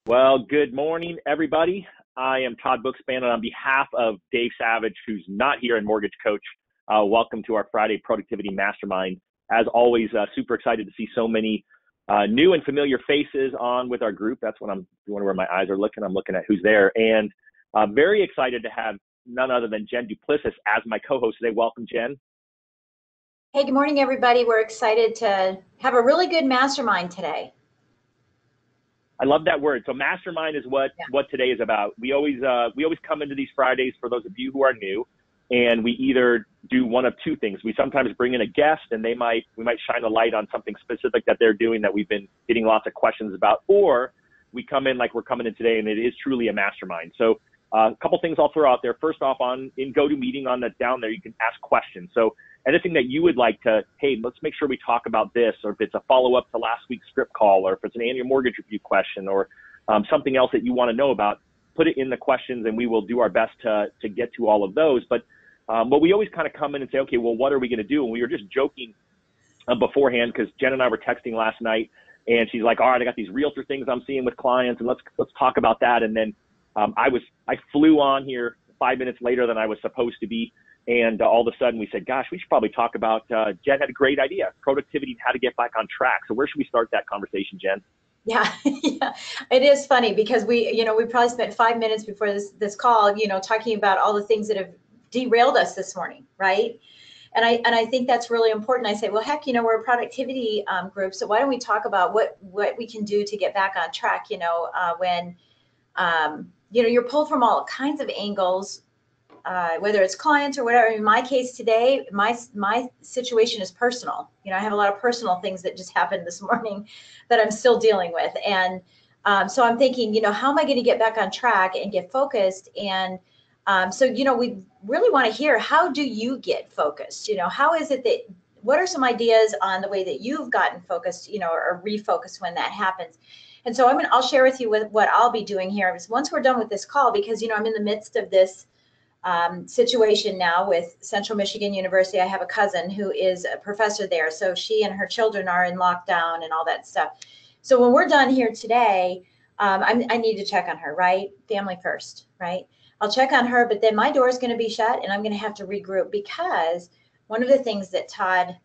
Well, good morning, everybody. I am Todd Bookspan, and on behalf of Dave Savage, who's not here in Mortgage Coach, welcome to our Friday Productivity Mastermind. As always, super excited to see so many new and familiar faces on with our group. That's what you wonder where my eyes are looking. I'm looking at who's there, and very excited to have none other than Jen Duplessis as my co-host today. Welcome, Jen. Hey, good morning, everybody. We're excited to have a really good mastermind today. I love that word. So mastermind is what today is about. We always come into these Fridays, for those of you who are new, and we either do one of two things. We sometimes bring in a guest, and we might shine a light on something specific that they're doing that we've been getting lots of questions about, or we come in like we're coming in today, and it is truly a mastermind. So a couple things I'll throw out there. First off, in GoToMeeting on that down there, you can ask questions. So anything that you would like to, hey, let's make sure we talk about this, or if it's a follow-up to last week's script call, or if it's an annual mortgage review question, or something else that you want to know about, put it in the questions, and we will do our best to get to all of those. But we always kind of come in and say, okay, well, what are we going to do? And we were just joking beforehand, because Jen and I were texting last night, and she's like, all right, I got these realtor things I'm seeing with clients, and let's talk about that. And then I flew on here 5 minutes later than I was supposed to be. And all of a sudden we said, gosh, we should probably talk about, Jen had a great idea, productivity and how to get back on track. So where should we start that conversation, Jen? Yeah, it is funny because we probably spent 5 minutes before this call, talking about all the things that have derailed us this morning, right? And I think that's really important. I say, well, heck, we're a productivity group, so why don't we talk about what we can do to get back on track? When you're pulled from all kinds of angles. Whether it's clients or whatever. In my case today, my situation is personal. I have a lot of personal things that just happened this morning that I'm still dealing with. And so I'm thinking, how am I going to get back on track and get focused? And so we really want to hear, how do you get focused? How is it what are some ideas on the way that you've gotten focused, or refocused when that happens? And so I'll share with you what I'll be doing here once we're done with this call, because, I'm in the midst of this situation now with Central Michigan University. I have a cousin who is a professor there. So she and her children are in lockdown and all that stuff. So when we're done here today, I need to check on her, right? Family first, right? I'll check on her, but then my door is going to be shut and I'm going to have to regroup, because one of the things that Todd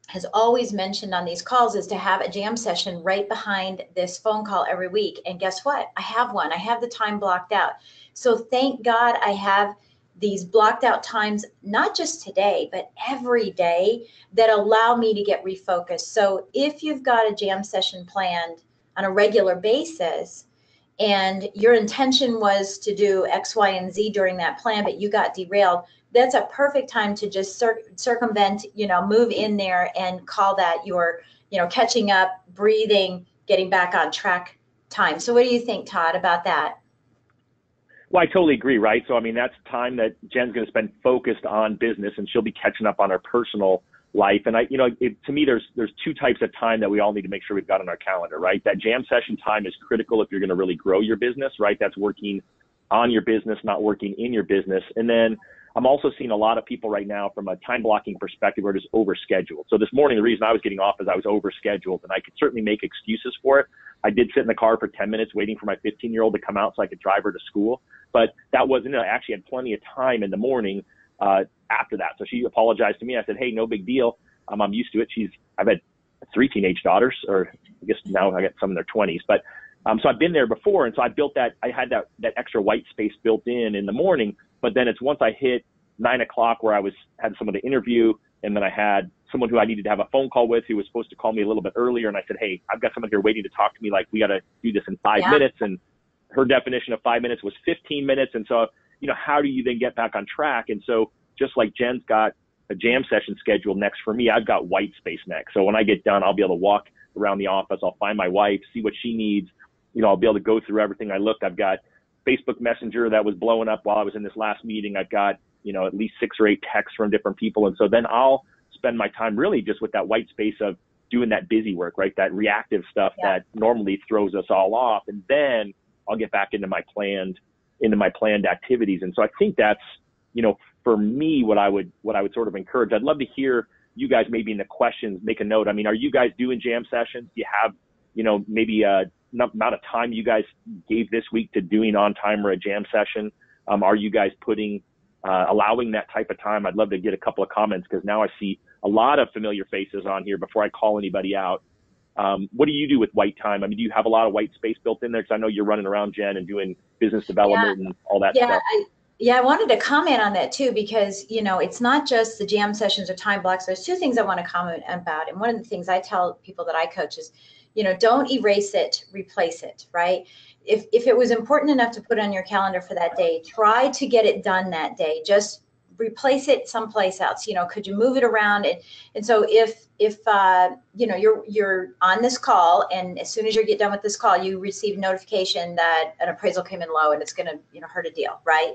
has always mentioned on these calls is to have a jam session right behind this phone call every week. And guess what? I have one. I have the time blocked out. So thank God I have these blocked out times, not just today, but every day, that allow me to get refocused. So if you've got a jam session planned on a regular basis, and your intention was to do X, Y, and Z during that plan, but you got derailed, that's a perfect time to just circumvent, move in there and call that your, catching up, breathing, getting back on track time. So what do you think, Todd, about that? Well, I totally agree, right? So, that's time that Jen's going to spend focused on business, and she'll be catching up on her personal life. And to me, there's two types of time that we all need to make sure we've got on our calendar, right? That jam session time is critical if you're going to really grow your business, right? That's working on your business, not working in your business. And then I'm also seeing a lot of people right now from a time blocking perspective are just overscheduled. So this morning, the reason I was getting off is I was overscheduled, and I could certainly make excuses for it. I did sit in the car for 10 minutes waiting for my 15-year-old to come out so I could drive her to school. But that wasn't, I actually had plenty of time in the morning after that. So she apologized to me. I said, hey, no big deal. I'm used to it. I've had 3 teenage daughters, or I guess now I got some in their 20s. But so I've been there before. And so I had that extra white space built in the morning. But then it's once I hit 9 o'clock where I had someone to interview, and then I had someone who I needed to have a phone call with who was supposed to call me a little bit earlier. And I said, hey, I've got someone here waiting to talk to me. Like, we got to do this in 5 minutes. And her definition of 5 minutes was 15 minutes. And so, how do you then get back on track? And so just like Jen's got a jam session scheduled next for me, I've got white space next. So when I get done, I'll be able to walk around the office. I'll find my wife, see what she needs. I'll be able to go through everything I looked. I've got Facebook Messenger that was blowing up while I was in this last meeting. I've got, at least 6 or 8 texts from different people. And so then I'll spend my time really just with that white space of doing that busy work, right? That reactive stuff that normally throws us all off. And then I'll get back into my planned activities. And so I think that's, for me, what I would sort of encourage. I'd love to hear you guys maybe in the questions, make a note. Are you guys doing jam sessions? Do you have, maybe amount of time you guys gave this week to doing on time or a jam session? Are you guys allowing that type of time? I'd love to get a couple of comments, because now I see a lot of familiar faces on here before I call anybody out. What do you do with white time? I mean, do you have a lot of white space built in there? Because I know you're running around, Jen, and doing business development and all that stuff. I wanted to comment on that too, because, it's not just the jam sessions or time blocks. There's two things I want to comment about. And one of the things I tell people that I coach is, don't erase it, replace it, right? If it was important enough to put on your calendar for that day, try to get it done that day. Just replace it someplace else. Could you move it around? And so if you're on this call, and as soon as you get done with this call, you receive notification that an appraisal came in low and it's going to hurt a deal, right?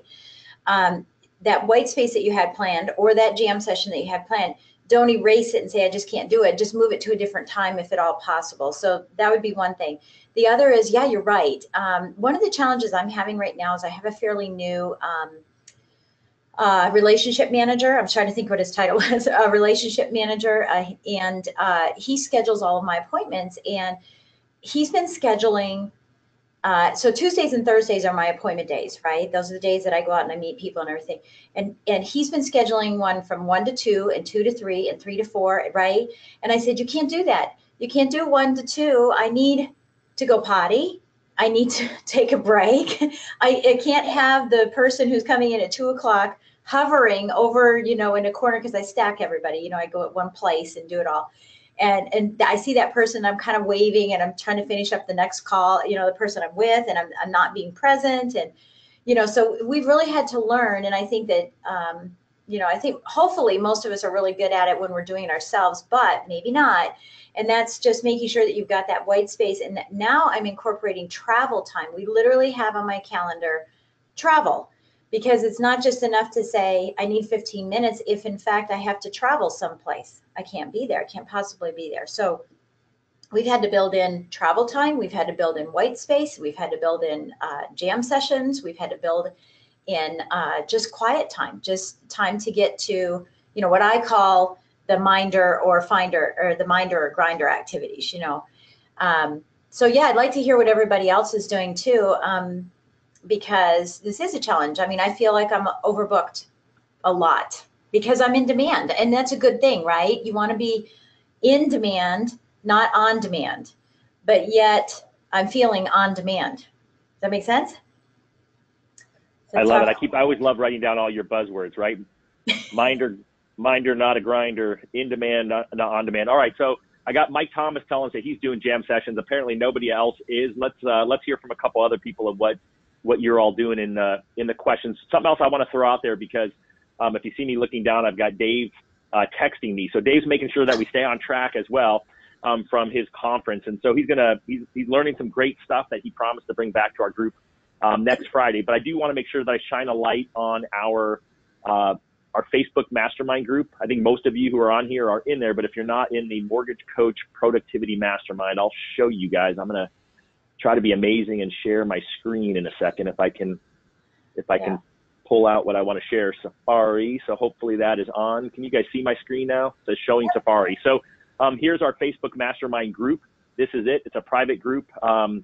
That white space that you had planned, or that jam session that you had planned, don't erase it and say, I just can't do it. Just move it to a different time if at all possible. So that would be one thing. The other is, you're right. One of the challenges I'm having right now is I have a fairly new relationship manager. I'm trying to think what his title is, a relationship manager. And he schedules all of my appointments, and he's been scheduling. So Tuesdays and Thursdays are my appointment days, right? Those are the days that I go out and I meet people and everything. And he's been scheduling one from 1 to 2 and 2 to 3 and 3 to 4, right? And I said, you can't do that. You can't do 1 to 2. I need to go potty. I need to take a break. I can't have the person who's coming in at 2 o'clock hovering over, in a corner, because I stack everybody. I go at one place and do it all. And I see that person, I'm kind of waving, and I'm trying to finish up the next call, the person I'm with, and I'm not being present. And, so we've really had to learn. And I think that, I think hopefully most of us are really good at it when we're doing it ourselves, but maybe not. And that's just making sure that you've got that white space. And now I'm incorporating travel time. We literally have on my calendar travel, because it's not just enough to say, I need 15 minutes. If in fact I have to travel someplace, I can't be there. I can't possibly be there. So we've had to build in travel time. We've had to build in white space. We've had to build in jam sessions. We've had to build in just quiet time, just time to get to, what I call the minder or finder, or the minder or grinder activities, So I'd like to hear what everybody else is doing too. Because this is a challenge. I mean, I feel like I'm overbooked a lot because I'm in demand, and that's a good thing, right? You want to be in demand, not on demand, but yet I'm feeling on demand. Does that make sense? I love it. I always love writing down all your buzzwords, right? Minder, not a grinder, in demand, not on demand. All right. So I got Mike Thomas telling us that he's doing jam sessions. Apparently nobody else is. Let's hear from a couple other people of what you're all doing in the questions. Something else I want to throw out there, because if you see me looking down, I've got Dave texting me. So Dave's making sure that we stay on track as well from his conference. And so he's learning some great stuff that he promised to bring back to our group next Friday. But I do want to make sure that I shine a light on our Facebook Mastermind group. I think most of you who are on here are in there, but if you're not in the Mortgage Coach Productivity Mastermind, I'll show you guys. I'm going to try to be amazing and share my screen in a second if I can pull out what I want to share. Safari. So hopefully that is on. Can you guys see my screen now? It says showing Safari. So here's our Facebook Mastermind group. This is it. It's a private group.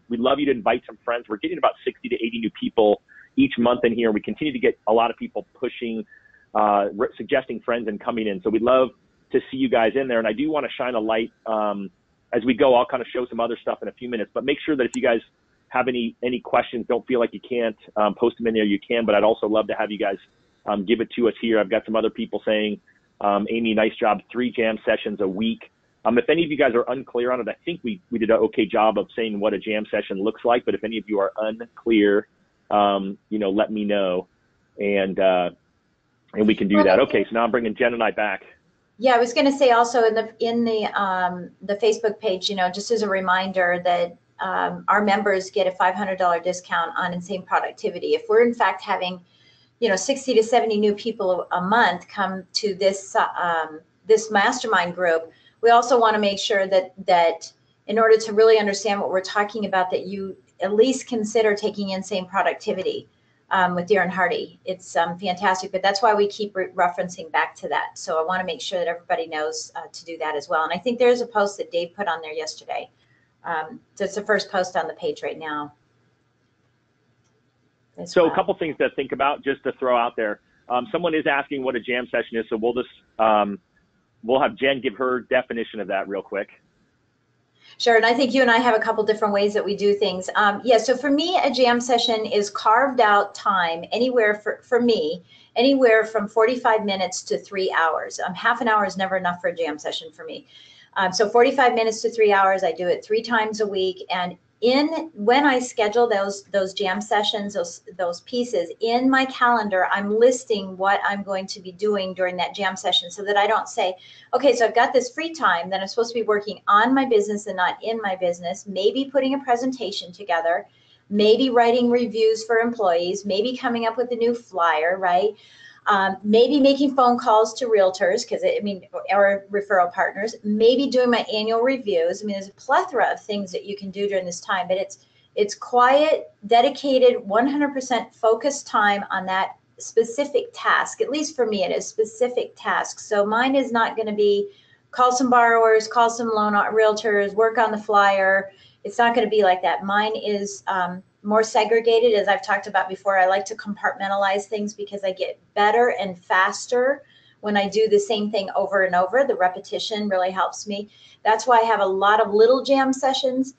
We'd love you to invite some friends. We're getting about 60 to 80 new people each month in here. We continue to get a lot of people pushing, suggesting friends and coming in. So we'd love to see you guys in there. And I do want to shine a light as we go. I'll kind of show some other stuff in a few minutes, but make sure that if you guys have any questions, don't feel like you can't post them in there, you can, but I'd also love to have you guys give it to us here. I've got some other people saying, Amy, nice job, 3 jam sessions a week. If any of you guys are unclear on it, I think we did an okay job of saying what a jam session looks like, but if any of you are unclear, let me know, and we can do that. Okay, so now I'm bringing Jen and I back. Yeah, I was going to say also in the Facebook page, just as a reminder that our members get a $500 discount on Insane Productivity. If we're in fact having, 60 to 70 new people a month come to this this mastermind group, we also want to make sure that in order to really understand what we're talking about, that you at least consider taking Insane Productivity with Darren Hardy. It's fantastic, but that's why we keep referencing back to that. So I want to make sure that everybody knows to do that as well. And I think there's a post that Dave put on there yesterday So it's the first post on the page right now. So a couple things to think about, just to throw out there. Someone is asking what a jam session is, so we'll have Jen give her definition of that real quick. Sure, and I think you and I have a couple different ways that we do things. Yeah, so for me, a jam session is carved out time anywhere for me, anywhere from 45 minutes to 3 hours. Half an hour is never enough for a jam session for me. So 45 minutes to 3 hours, I do it 3 times a week. And when I schedule those jam sessions, those pieces in my calendar, I'm listing what I'm going to be doing during that jam session, so that I don't say, okay, so I've got this free time, then I'm supposed to be working on my business and not in my business, maybe putting a presentation together, maybe writing reviews for employees, maybe coming up with a new flyer, right? Maybe making phone calls to realtors, or referral partners, maybe doing my annual reviews. There's a plethora of things that you can do during this time, but it's quiet, dedicated, 100% focused time on that specific task. At least for me, it is specific tasks. So mine is not going to be call some borrowers, call some loan realtors, work on the flyer. It's not going to be like that. Mine is more segregated, as I've talked about before. I like to compartmentalize things because I get better and faster when I do the same thing over and over. The repetition really helps me. That's why I have a lot of little jam sessions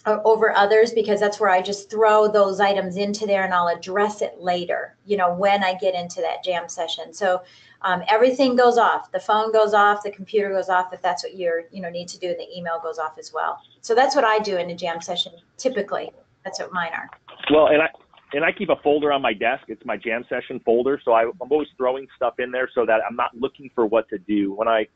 over others, because that's where I just throw those items into there and I'll address it later, when I get into that jam session. So everything goes off. The phone goes off, the computer goes off, if that's what you need to do, and the email goes off as well. So that's what I do in a jam session. Typically, that's what mine are. Well, and I keep a folder on my desk. It's my jam session folder. So I'm always throwing stuff in there so that I'm not looking for what to do. What I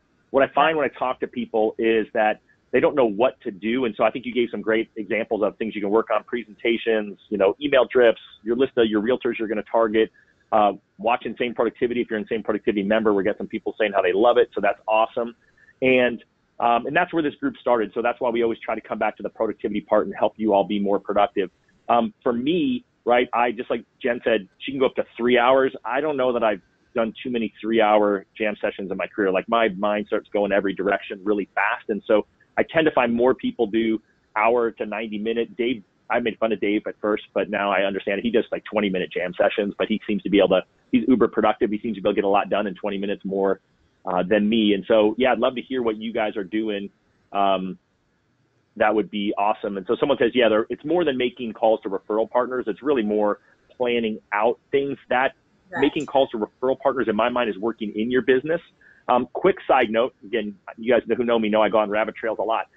find when I talk to people is that they don't know what to do. And so I think you gave some great examples of things you can work on: presentations, email drips, your list of your realtors you're going to target, watch Insane Productivity. If you're an Insane Productivity member, we get some people saying how they love it. So that's awesome. And that's where this group started. So that's why we always try to come back to the productivity part and help you all be more productive. For me, right, I just, like Jen said, she can go up to 3 hours. I don't know that I've done too many 3-hour jam sessions in my career. Like, my mind starts going every direction really fast. And so I tend to find more people do hour to 90-minute. Dave, I made fun of Dave at first, but now I understand it. He does like 20-minute jam sessions, but he seems to be able to, he's uber productive. He seems to be able to get a lot done in 20 minutes more than me. And so, yeah, I'd love to hear what you guys are doing. That would be awesome. And so someone says, yeah, it's more than making calls to referral partners. It's really more planning out things. That right. Making calls to referral partners, in my mind, is working in your business. Quick side note, again, you guys who know me know I go on rabbit trails a lot.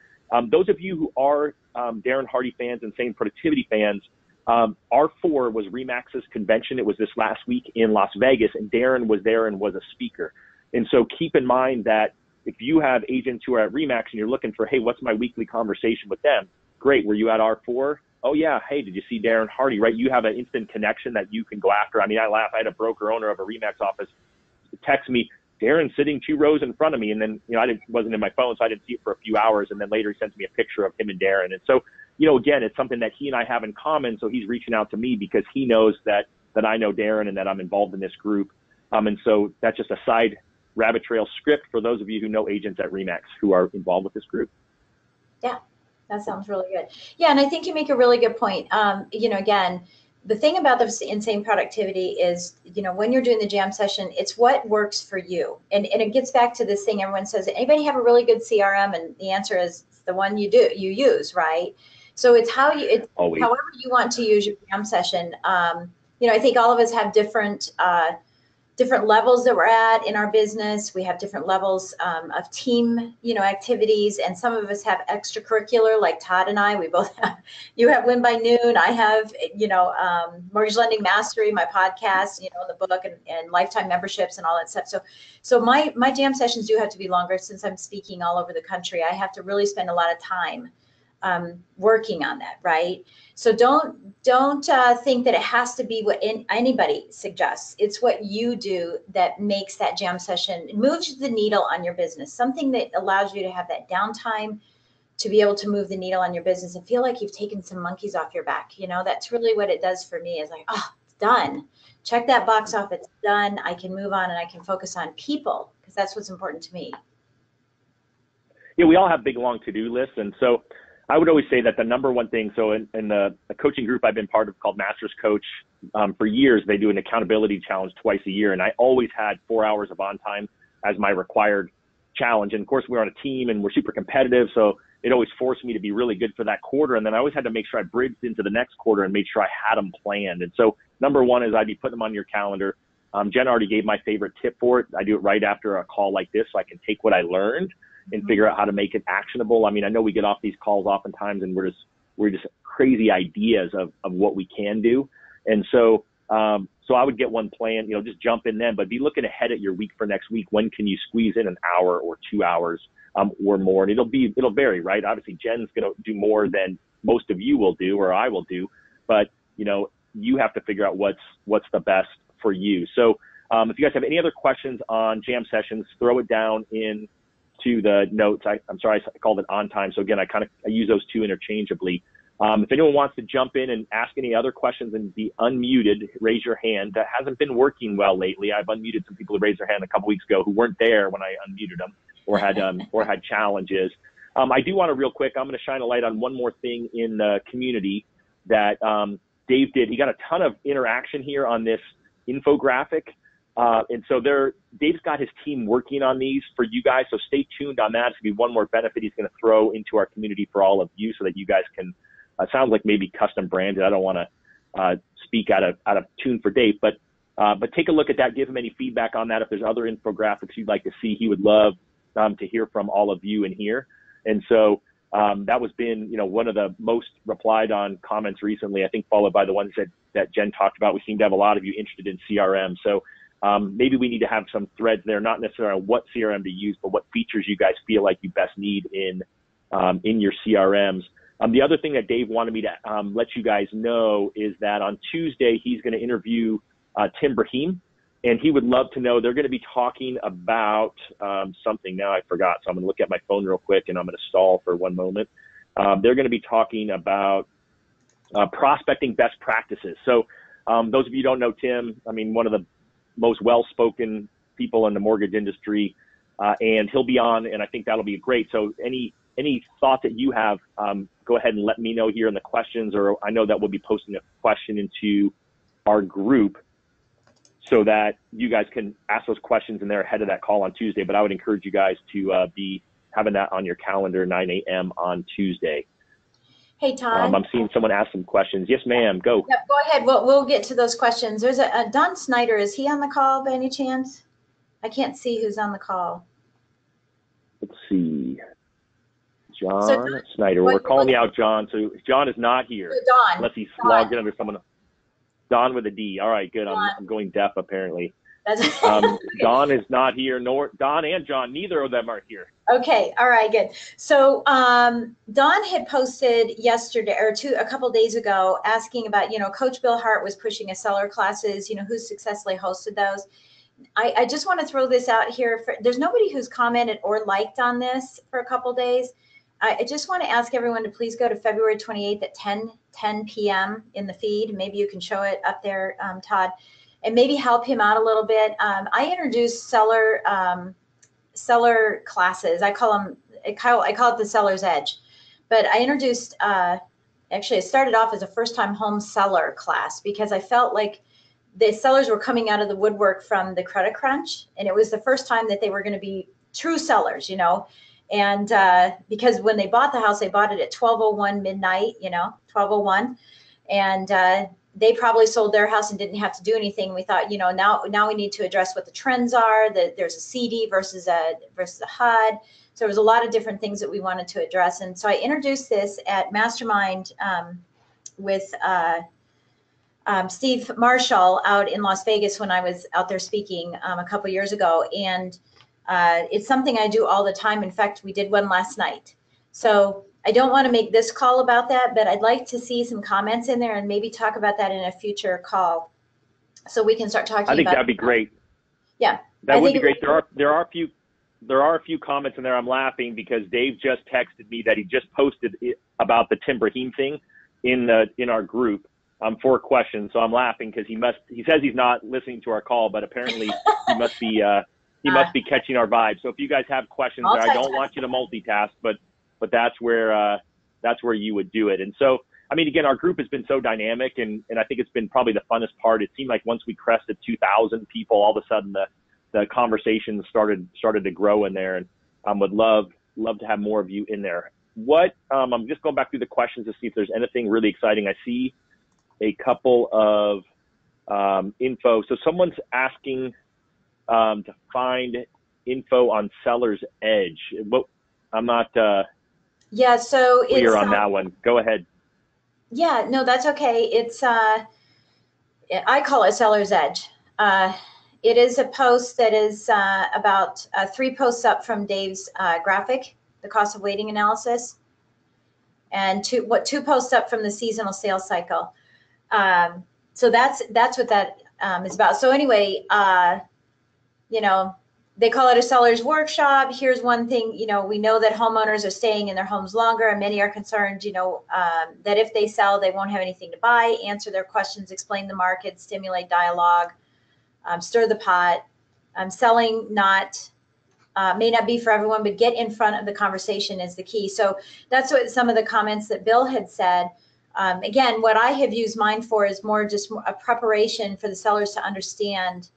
Those of you who are Darren Hardy fans and Insane Productivity fans, R4 was RE/MAX's convention. It was this last week in Las Vegas, and Darren was there and was a speaker. And so keep in mind that if you have agents who are at RE/MAX and you're looking for, hey, what's my weekly conversation with them? Great. Were you at R4? Oh, yeah. Hey, did you see Darren Hardy? Right? You have an instant connection that you can go after. I mean, I laugh. I had a broker owner of a RE/MAX office text me, Darren's sitting 2 rows in front of me. And then, I wasn't in my phone, so I didn't see it for a few hours. And then later he sends me a picture of him and Darren. And so, again, it's something that he and I have in common. So he's reaching out to me because he knows that I know Darren and that I'm involved in this group. And so that's just a side rabbit trail script for those of you who know agents at RE/MAX who are involved with this group. Yeah, that sounds really good. Yeah, and I think you make a really good point. Again, the thing about the Insane Productivity is, when you're doing the jam session, it's what works for you. And it gets back to this thing everyone says, anybody have a really good CRM? And the answer is the one you use, right? So it's however you want to use your jam session. I think all of us have different levels that we're at in our business. We have different levels of team, activities, and some of us have extracurricular, like Todd and I. We both have. You have Win by Noon. I have, Mortgage Lending Mastery, my podcast, the book, and lifetime memberships and all that stuff. So my jam sessions do have to be longer since I'm speaking all over the country. I have to really spend a lot of time working on that, right? So don't think that it has to be what anybody suggests. It's what you do that makes that jam session, moves the needle on your business, something that allows you to have that downtime to be able to move the needle on your business and feel like you've taken some monkeys off your back. That's really what it does for me, is like, oh, it's done. Check that box off. It's done. I can move on and I can focus on people, because that's what's important to me. Yeah, we all have big, long to-do lists. And so I would always say that the number one thing, so in the coaching group I've been part of called Masters Coach, for years, they do an accountability challenge twice a year. And I always had 4 hours of on time as my required challenge. And of course, we're on a team and we're super competitive. So it always forced me to be really good for that quarter. And then I always had to make sure I bridged into the next quarter and made sure I had them planned. And so number one is I'd be putting them on your calendar. Jen already gave my favorite tip for it. I do it right after a call like this so I can take what I learned and figure out how to make it actionable. I mean, I know we get off these calls oftentimes and we're just crazy ideas of what we can do. And so, so I would get one planned, just jump in then, but be looking ahead at your week for next week. When can you squeeze in an hour or 2 hours or more? And it'll vary, right? Obviously Jen's going to do more than most of you will do, or I will do, but you have to figure out what's the best for you. So if you guys have any other questions on jam sessions, throw it down into the notes. I'm sorry, I called it on time. So again, I use those two interchangeably. If anyone wants to jump in and ask any other questions and be unmuted, raise your hand. That hasn't been working well lately. I've unmuted some people who raised their hand a couple weeks ago who weren't there when I unmuted them or had challenges. I do want to real quick, I'm going to shine a light on one more thing in the community that Dave did. He got a ton of interaction here on this infographic. And so Dave's got his team working on these for you guys. So stay tuned on that. It's going to be one more benefit he's going to throw into our community for all of you so that you guys can, sounds like maybe custom branded. I don't want to speak out of tune for Dave, but take a look at that. Give him any feedback on that. If there's other infographics you'd like to see, he would love to hear from all of you in here. And so that was one of the most replied on comments recently, I think, followed by the ones that Jen talked about. We seem to have a lot of you interested in CRM. So maybe we need to have some threads there, not necessarily what CRM to use, but what features you guys feel like you best need in your CRMs. The other thing that Dave wanted me to let you guys know is that on Tuesday, he's going to interview Tim Brahim, and he would love to know, they're going to be talking about something. Now I forgot, so I'm going to look at my phone real quick, and I'm going to stall for one moment. They're going to be talking about prospecting best practices. So those of you who don't know Tim, I mean, one of the most well-spoken people in the mortgage industry, and he'll be on, and I think that'll be great. So any thought that you have, go ahead and let me know here in the questions, or I know that we'll be posting a question into our group so that you guys can ask those questions and they're ahead of that call on Tuesday. But I would encourage you guys to be having that on your calendar, 9 a.m. on Tuesday. Hey, Todd. I'm seeing someone ask some questions. Yes, ma'am. Go. Yep, go ahead. We'll get to those questions. There's a Don Snyder. Is he on the call by any chance? I can't see who's on the call. Let's see. John Snyder. We're calling you out, John. So John is not here. Don. Unless he's logged in under someone. Don with a D. All right, good. I'm going deaf, apparently. Don is not here, nor Don and John. Neither of them are here. Okay. All right, good. So Don had posted yesterday or a couple days ago asking about, Coach Bill Hart was pushing a seller classes, who successfully hosted those. I just want to throw this out here. There's nobody who's commented or liked on this for a couple days. I just want to ask everyone to please go to February 28th at 10 p.m. in the feed. Maybe you can show it up there, Todd, and maybe help him out a little bit. I introduced seller classes. I call it the seller's edge, but I introduced, actually it started off as a first-time home seller class because I felt like the sellers were coming out of the woodwork from the credit crunch. And it was the first time that they were going to be true sellers, and because when they bought the house, they bought it at 12:01 midnight, 12:01. And they probably sold their house and didn't have to do anything. We thought, now we need to address what the trends are, that there's a CD versus a HUD. So there was a lot of different things that we wanted to address. And so I introduced this at Mastermind with Steve Marshall out in Las Vegas when I was out there speaking a couple years ago. And it's something I do all the time. In fact, we did one last night. So I don't want to make this call about that, but I'd like to see some comments in there and maybe talk about that in a future call so we can start talking about. I think that'd be great. Yeah. That would be great. There are a few comments in there. I'm laughing because Dave just texted me that he just posted about the Tim Brahim thing in our group for a question. So I'm laughing because he says he's not listening to our call, but apparently he must be he must be catching our vibe. So if you guys have questions, I don't want you to multitask, but that's where you would do it. And so, I mean, again, our group has been so dynamic, and I think it's been probably the funnest part. It seemed like once we crested 2,000 people, all of a sudden the conversations started to grow in there, and would love to have more of you in there. I'm just going back through the questions to see if there's anything really exciting. I see a couple of info. So someone's asking to find info on Seller's Edge. I'm not so clear on that one. Go ahead. Yeah, no, that's okay. It's I call it Seller's Edge. It is a post that is about 3 posts up from Dave's graphic, the cost of waiting analysis, and 2 posts up from the seasonal sales cycle. So that's what that is about. So anyway, they call it a seller's workshop. Here's one thing, we know that homeowners are staying in their homes longer, and many are concerned, that if they sell, they won't have anything to buy. Answer their questions, explain the market, stimulate dialogue, stir the pot. Selling may not be for everyone, but get in front of the conversation is the key. So that's what some of the comments that Bill had said. Again, what I have used mine for is more just a preparation for the sellers to understand,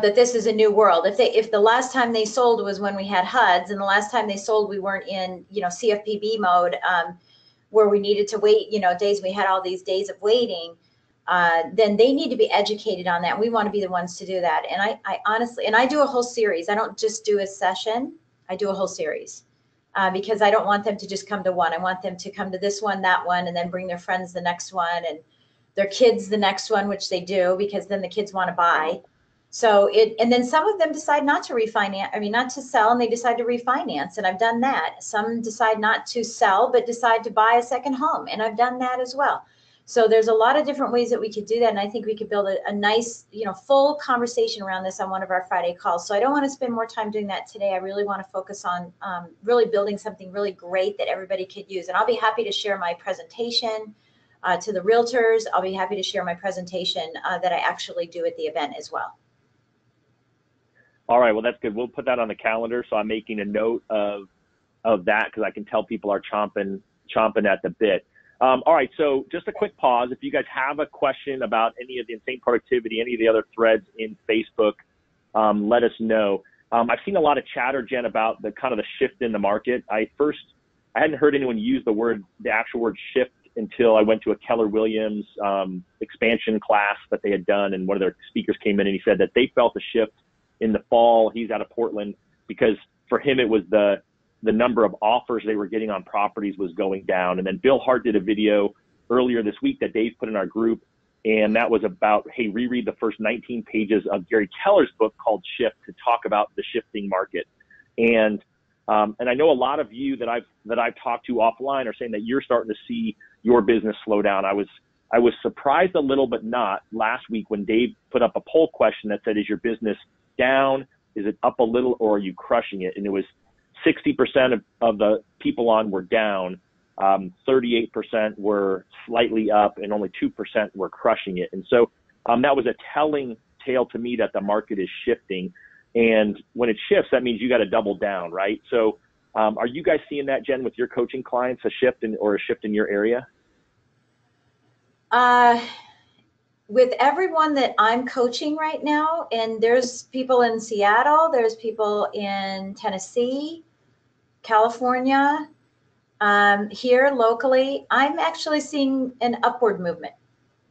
that this is a new world. If the last time they sold was when we had HUDs, and the last time they sold we weren't in CFPB mode, where we needed to wait days, we had all these days of waiting, then they need to be educated on that. We want to be the ones to do that. And I honestly, and I do a whole series. I don't just do a session. I do a whole series, because I don't want them to just come to one. I want them to come to this one, that one, and then bring their friends the next one, and their kids the next one, which they do, because then the kids want to buy. So and then some of them decide not to refinance, not to sell, and they decide to refinance. And I've done that. Some decide not to sell, but decide to buy a second home. And I've done that as well. So there's a lot of different ways that we could do that. And I think we could build a nice, full conversation around this on one of our Friday calls. So I don't want to spend more time doing that today. I really want to focus on really building something really great that everybody could use. And I'll be happy to share my presentation to the realtors. I'll be happy to share my presentation that I actually do at the event as well. All right, well, that's good. We'll put that on the calendar. So I'm making a note of that, because I can tell people are chomping at the bit. All right, so just a quick pause. If you guys have a question about any of the Insane Productivity, any of the other threads in Facebook, let us know. I've seen a lot of chatter, Jen, about the kind of the shift in the market. I hadn't heard anyone use the actual word shift until I went to a Keller Williams expansion class that they had done, and one of their speakers came in and he said that they felt a shift in the fall. He's out of Portland, because for him it was the number of offers they were getting on properties was going down. And then Bill Hart did a video earlier this week that Dave put in our group, and that was about, hey, reread the first 19 pages of Gary Keller's book called Shift to talk about the shifting market. And I know a lot of you that I've talked to offline are saying that you're starting to see your business slow down. I was surprised a little, but not, last week when Dave put up a poll question that said, is your business down? Is it up a little, or are you crushing it? And it was 60% of the people on were down, 38% were slightly up, and only 2% were crushing it. And so that was a telling tale to me that the market is shifting. And when it shifts, that means you got to double down, right? So are you guys seeing that, Jen, with your coaching clients, a shift in your area? With everyone that I'm coaching right now, and there's people in Seattle, there's people in Tennessee, California, here locally, I'm actually seeing an upward movement.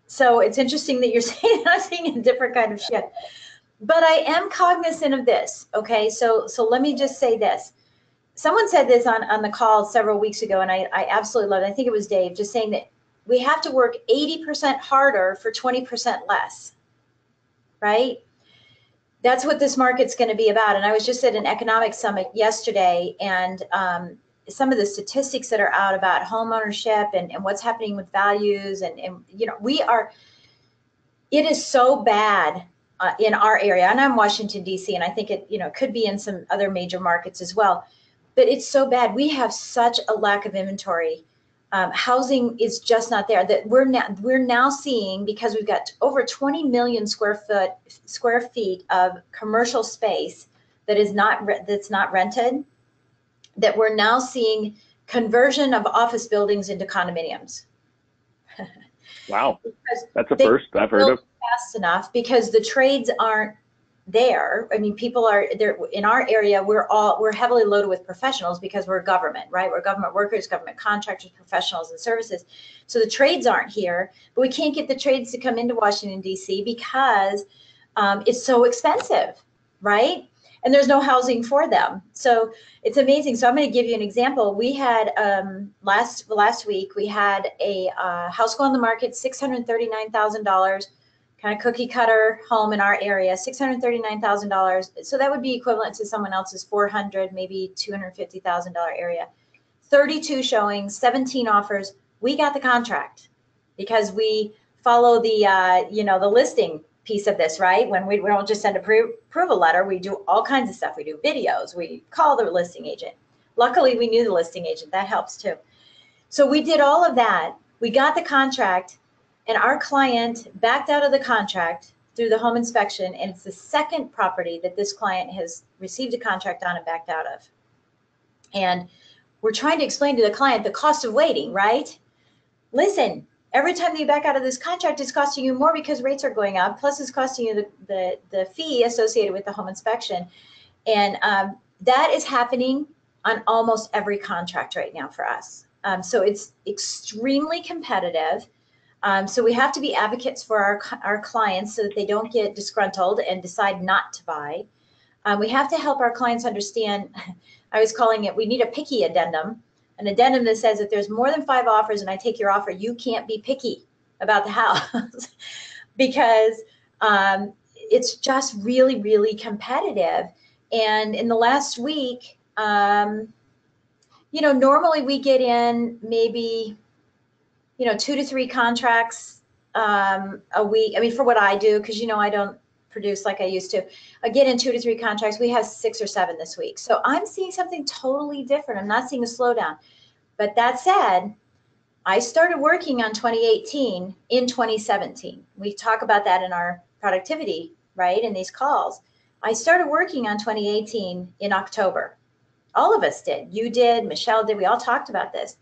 So it's interesting that you're saying I'm seeing a different kind of shift. But I am cognizant of this, okay? So let me just say this. Someone said this on the call several weeks ago, and I absolutely love it. I think it was Dave, just saying that we have to work 80% harder for 20% less, right? That's what this market's going to be about. And I was just at an economic summit yesterday, and some of the statistics that are out about home ownership and what's happening with values, and it is so bad in our area, and I'm Washington, D.C., and I think it could be in some other major markets as well. But it's so bad. We have such a lack of inventory. Housing is just not there. That we're now seeing, because we've got over 20 million square feet of commercial space that's not rented, that we're now seeing conversion of office buildings into condominiums. Wow, that's the first I've heard of. Fast enough because the trades aren't there. I mean, people are there in our area. We're heavily loaded with professionals because we're government, right? We're government workers, government contractors, professionals, and services. So the trades aren't here, but we can't get the trades to come into Washington, D.C. because it's so expensive, right? And there's no housing for them. So it's amazing. So I'm going to give you an example. We had last week, we had a house go on the market, $639,000, kind of cookie cutter home in our area, $639,000. So that would be equivalent to someone else's $400,000, maybe $250,000 area. 32 showings, 17 offers. We got the contract because we follow the listing piece of this, right? When we don't just send a pre-approval letter, we do all kinds of stuff. We do videos, we call the listing agent. Luckily, we knew the listing agent. That helps too. So we did all of that. We got the contract, and our client backed out of the contract through the home inspection, and it's the second property that this client has received a contract on and backed out of. And we're trying to explain to the client the cost of waiting, right? Listen, every time that you back out of this contract, it's costing you more because rates are going up. Plus, it's costing you the fee associated with the home inspection. And that is happening on almost every contract right now for us. So it's extremely competitive. So we have to be advocates for our clients so that they don't get disgruntled and decide not to buy. We have to help our clients understand, I was calling it, we need a picky addendum. An addendum that says if there's more than 5 offers and I take your offer, you can't be picky about the house because it's just really, really competitive. And in the last week, normally we get in maybe, 2 to 3 contracts a week. I mean, for what I do, because, I don't produce like I used to. I get in 2 to 3 contracts. We have 6 or 7 this week. So I'm seeing something totally different. I'm not seeing a slowdown. But that said, I started working on 2018 in 2017. We talk about that in our productivity, right, in these calls. I started working on 2018 in October. All of us did. You did, Michelle did. We all talked about this.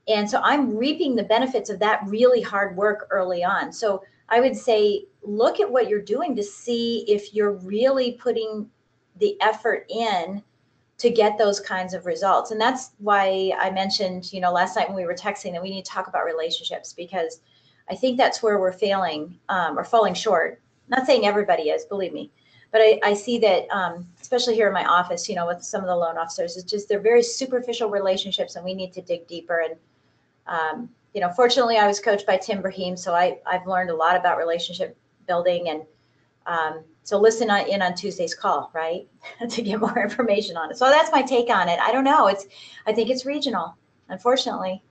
And so I'm reaping the benefits of that really hard work early on. So I would say, look at what you're doing to see if you're really putting the effort in to get those kinds of results. And that's why I mentioned, last night when we were texting, that we need to talk about relationships, because I think that's where we're failing or falling short. Not saying everybody is, believe me, but I see that, especially here in my office, with some of the loan officers, it's just, they're very superficial relationships and we need to dig deeper. And, fortunately I was coached by Tim Brahim, so I've learned a lot about relationship building. And so listen in on Tuesday's call, right, to get more information on it. So that's my take on it. I don't know. I think it's regional. Unfortunately,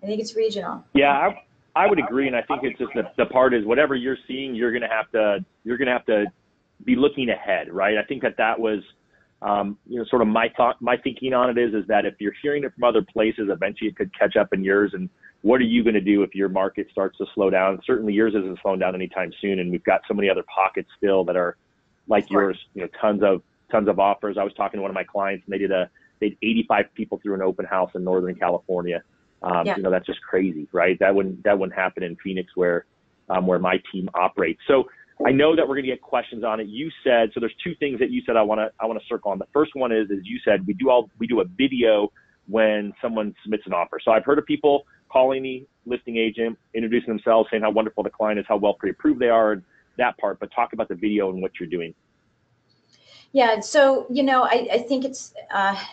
I think it's regional. Yeah, I would agree, and I think it's just the part is whatever you're seeing, you're gonna have to be looking ahead, right? I think that was sort of my thinking on it is that if you're hearing it from other places, eventually it could catch up in yours. And what are you going to do if your market starts to slow down? Certainly yours isn't slowing down anytime soon. And we've got so many other pockets still that are like yours, tons of offers. I was talking to one of my clients and they had 85 people through an open house in Northern California. That's just crazy, right? That wouldn't happen in Phoenix where my team operates. So I know that we're going to get questions on it. You said, so there's 2 things that you said I want to circle on. The first one is you said we do a video when someone submits an offer. So I've heard of people calling the listing agent, introducing themselves, saying how wonderful the client is, how well pre-approved they are, and that part. But talk about the video and what you're doing. Yeah, so, I think it's,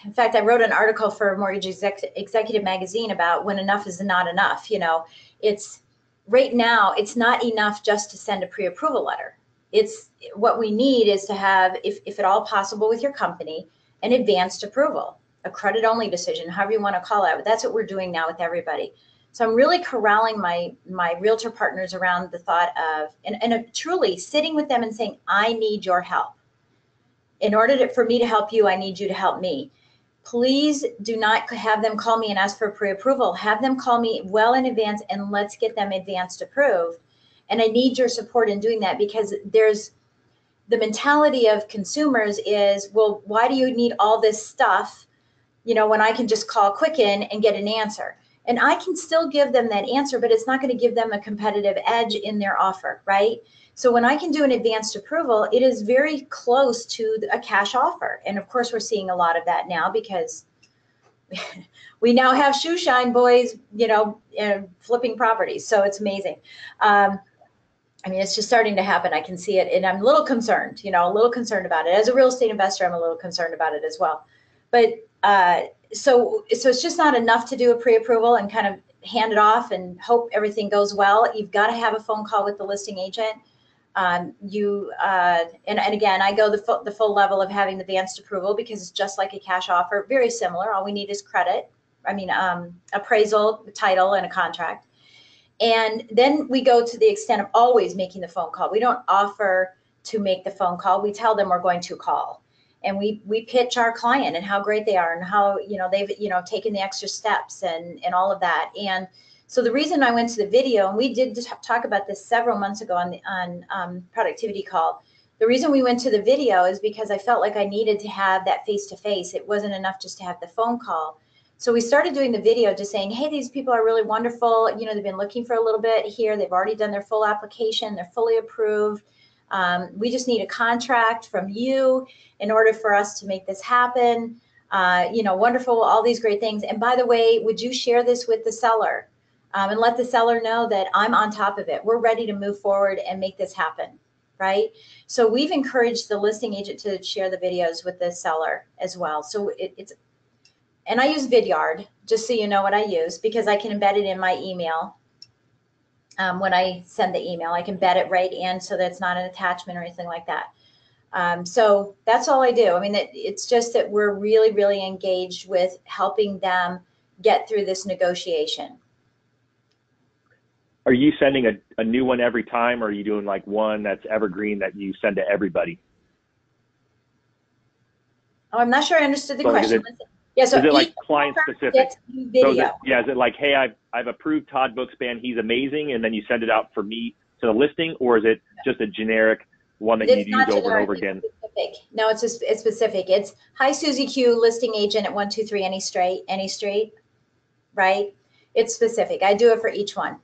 in fact, I wrote an article for Mortgage Executive Magazine about when enough is not enough. It's right now, it's not enough just to send a pre-approval letter. It's what we need is to have, if at all possible with your company, an advanced approval, a credit-only decision, however you want to call it. But that's what we're doing now with everybody. So I'm really corralling my realtor partners around the thought of, and truly sitting with them and saying, I need your help. In order for me to help you, I need you to help me. please do not have them call me and ask for pre-approval. Have them call me well in advance and let's get them advanced approved. And I need your support in doing that, because there's the mentality of consumers is, well, why do you need all this stuff, when I can just call Quicken and get an answer? And I can still give them that answer, but it's not going to give them a competitive edge in their offer, right? So when I can do an advanced approval, it is very close to a cash offer. And of course, we're seeing a lot of that now because we now have shoe shine boys, flipping properties. So it's amazing. It's just starting to happen. I can see it, and I'm a little concerned, about it. As a real estate investor, I'm a little concerned about it as well. But so it's just not enough to do a pre-approval and kind of hand it off and hope everything goes well. You've got to have a phone call with the listing agent. And again, I go the full level of having the advanced approval because it's just like a cash offer, very similar. All we need is appraisal, title, and a contract. And then we go to the extent of always making the phone call. We don't offer to make the phone call. We tell them we're going to call. And we pitch our client and how great they are and how, they've, taken the extra steps and all of that. And so the reason I went to the video, and we did talk about this several months ago on productivity call. The reason we went to the video is because I felt like I needed to have that face-to-face. It wasn't enough just to have the phone call. So we started doing the video, just saying, hey, these people are really wonderful. They've been looking for a little bit here. They've already done their full application. They're fully approved. We just need a contract from you in order for us to make this happen. Wonderful, all these great things. And by the way, would you share this with the seller and let the seller know that I'm on top of it? We're ready to move forward and make this happen, right? So we've encouraged the listing agent to share the videos with the seller as well. So and I use Vidyard, just so you know what I use, because I can embed it in my email. When I send the email, I can embed it right in so that it's not an attachment or anything like that. So that's all I do. It's just that we're really, really engaged with helping them get through this negotiation. Are you sending a new one every time, or are you doing like one that's evergreen that you send to everybody? Oh, I'm not sure I understood the question. Is it like client specific? Video. Is it like, hey, I've approved Todd Bookspan, he's amazing, and then you send it out for me to the listing, or is it just a generic one that you use over and over again? Specific. No, it's specific. It's hi Susie Q, listing agent at 123 any street, right? It's specific. I do it for each one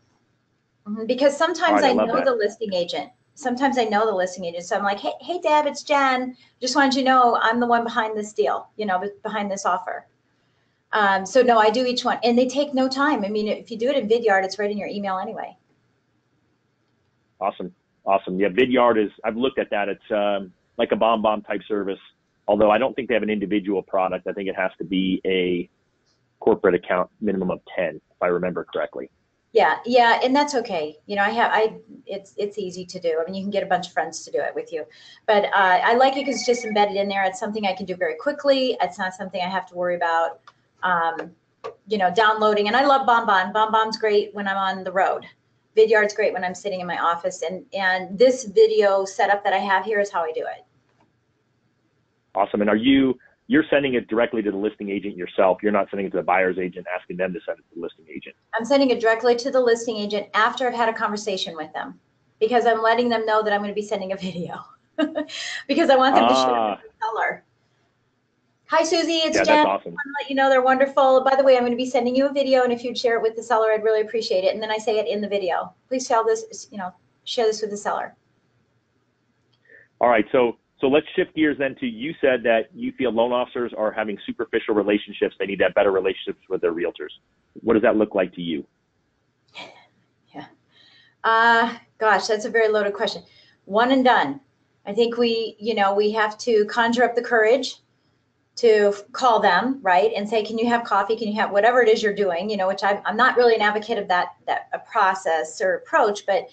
because sometimes I know the listing agent. Sometimes I know the listing agent. So I'm like, hey, Deb, it's Jen. Just wanted you to know I'm the one behind this deal, behind this offer. So no, I do each one, and they take no time. If you do it in Vidyard, it's right in your email anyway. Awesome. Yeah, Vidyard I've looked at that. It's like a bomb type service, although I don't think they have an individual product. I think it has to be a corporate account, minimum of 10, if I remember correctly. Yeah, and that's okay. It's easy to do. You can get a bunch of friends to do it with you, but I like it because it's just embedded in there. It's something I can do very quickly. It's not something I have to worry about, downloading. And I love BombBomb. BombBomb's great when I'm on the road. Vidyard's great when I'm sitting in my office. And this video setup that I have here is how I do it. Awesome. And you're sending it directly to the listing agent yourself? You're not sending it to the buyer's agent, asking them to send it to the listing agent? I'm sending it directly to the listing agent after I've had a conversation with them, because I'm letting them know that I'm going to be sending a video because I want them to share with the seller. Hi, Susie, it's Jen. That's awesome. I want to let you know they're wonderful. By the way, I'm going to be sending you a video, and if you'd share it with the seller, I'd really appreciate it. And then I say it in the video. Please tell this, share this with the seller. All right, so let's shift gears then to, you said that you feel loan officers are having superficial relationships. They need to have better relationships with their realtors. What does that look like to you? Yeah. Gosh, that's a very loaded question. One and done. I think we have to conjure up the courage to call them, right, and say, can you have coffee? Can you have whatever it is you're doing? Which I'm not really an advocate of that a process or approach, but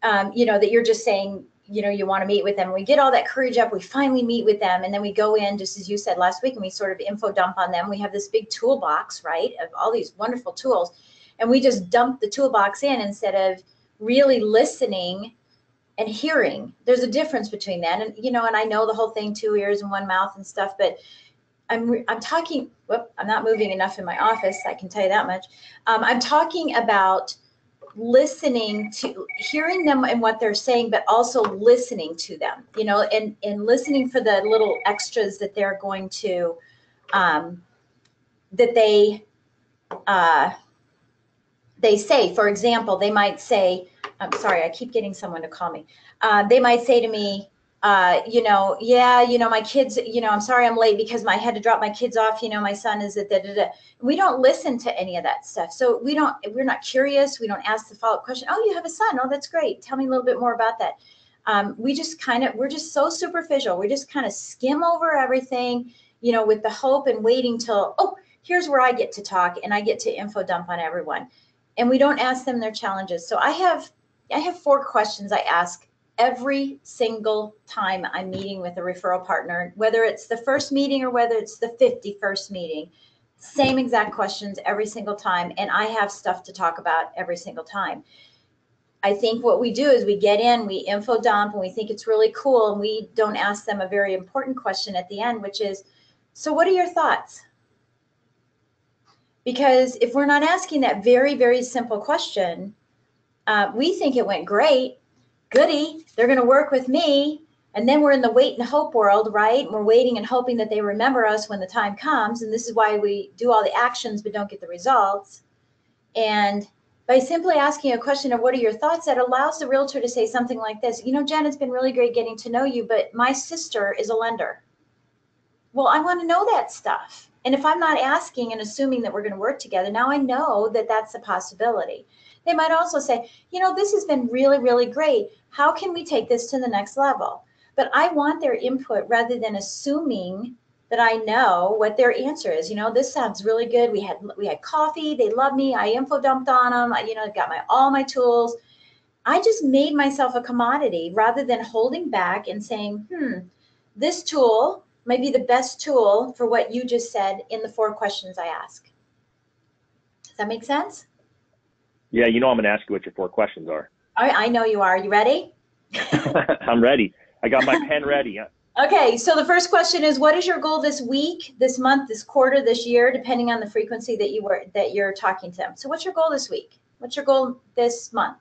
that you're just saying, you want to meet with them. We get all that courage up. We finally meet with them. And then we go in, just as you said last week, and we sort of info dump on them. We have this big toolbox, right, of all these wonderful tools. And we just dump the toolbox in instead of really listening and hearing. There's a difference between that. And, and I know the whole thing, 2 ears and 1 mouth and stuff, but I'm talking, whoop, I'm not moving enough in my office, I can tell you that much. I'm talking about listening to, hearing them and what they're saying, but also listening to them, you know, and listening for the little extras that they're going to, that they say. For example, they might say, I'm sorry, I keep getting someone to call me. They might say to me, you know, yeah, you know, my kids, you know, I'm sorry I'm late because I had to drop my kids off. You know, my son is at da. We don't listen to any of that stuff. So we're not curious. We don't ask the follow-up question. Oh, you have a son. Oh, that's great. Tell me a little bit more about that. We're just so superficial. We just kind of skim over everything, you know, with the hope and waiting till, oh, here's where I get to talk and I get to info dump on everyone. And we don't ask them their challenges. So I have 4 questions I ask every single time I'm meeting with a referral partner, whether it's the first meeting or whether it's the 51st meeting. Same exact questions every single time. And I have stuff to talk about every single time. I think what we do is we get in, we info dump, and we think it's really cool. And we don't ask them a very important question at the end, which is, so what are your thoughts? Because if we're not asking that very, very simple question, we think it went great, goody, they're going to work with me. And then we're in the wait and hope world, right? And we're waiting and hoping that they remember us when the time comes. And this is why we do all the actions but don't get the results. And by simply asking a question of what are your thoughts, that allows the realtor to say something like this. You know, Jen, it's been really great getting to know you, but my sister is a lender. Well, I want to know that stuff. And if I'm not asking and assuming that we're going to work together, now I know that that's a possibility. They might also say, you know, this has been really, really great. How can we take this to the next level? But I want their input rather than assuming that I know what their answer is. You know, this sounds really good. We had coffee. They love me. I info dumped on them. I've got all my tools. I just made myself a commodity rather than holding back and saying, this tool might be the best tool for what you just said in the 4 questions I ask. Does that make sense? Yeah, you know I'm going to ask you what your 4 questions are. I know you are. You ready? I'm ready. I got my pen ready. Okay, so the first question is, what is your goal this week, this month, this quarter, this year, depending on the frequency that you're talking to them. So what's your goal this week? What's your goal this month?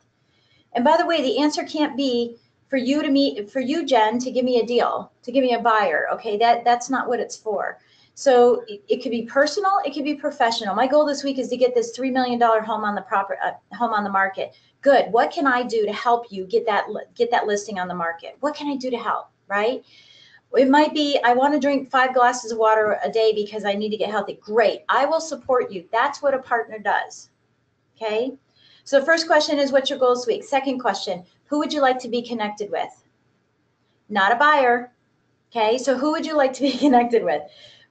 And by the way, the answer can't be for you, Jen, to give me a deal, to give me a buyer. Okay, that's not what it's for. So it could be personal, it could be professional. My goal this week is to get this $3 million home on the market. Good. What can I do to help you get that listing on the market? What can I do to help? Right? It might be, I want to drink 5 glasses of water a day because I need to get healthy. Great. I will support you. That's what a partner does. Okay. So the first question is, what's your goal this week? Second question, who would you like to be connected with? Not a buyer. Okay. So who would you like to be connected with?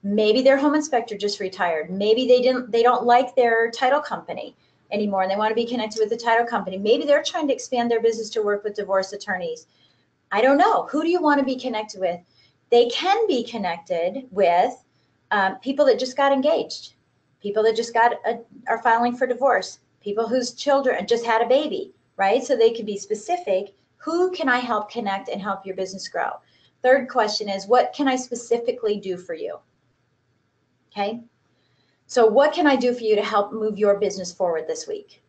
Maybe their home inspector just retired. Maybe they don't like their title company anymore and they want to be connected with the title company. Maybe they're trying to expand their business to work with divorce attorneys. I don't know. Who do you want to be connected with? They can be connected with people that just got engaged, people that just are filing for divorce, people whose children just had a baby, right? So they can be specific. Who can I help connect and help your business grow? Third question is, what can I specifically do for you? Okay. So what can I do for you to help move your business forward this week?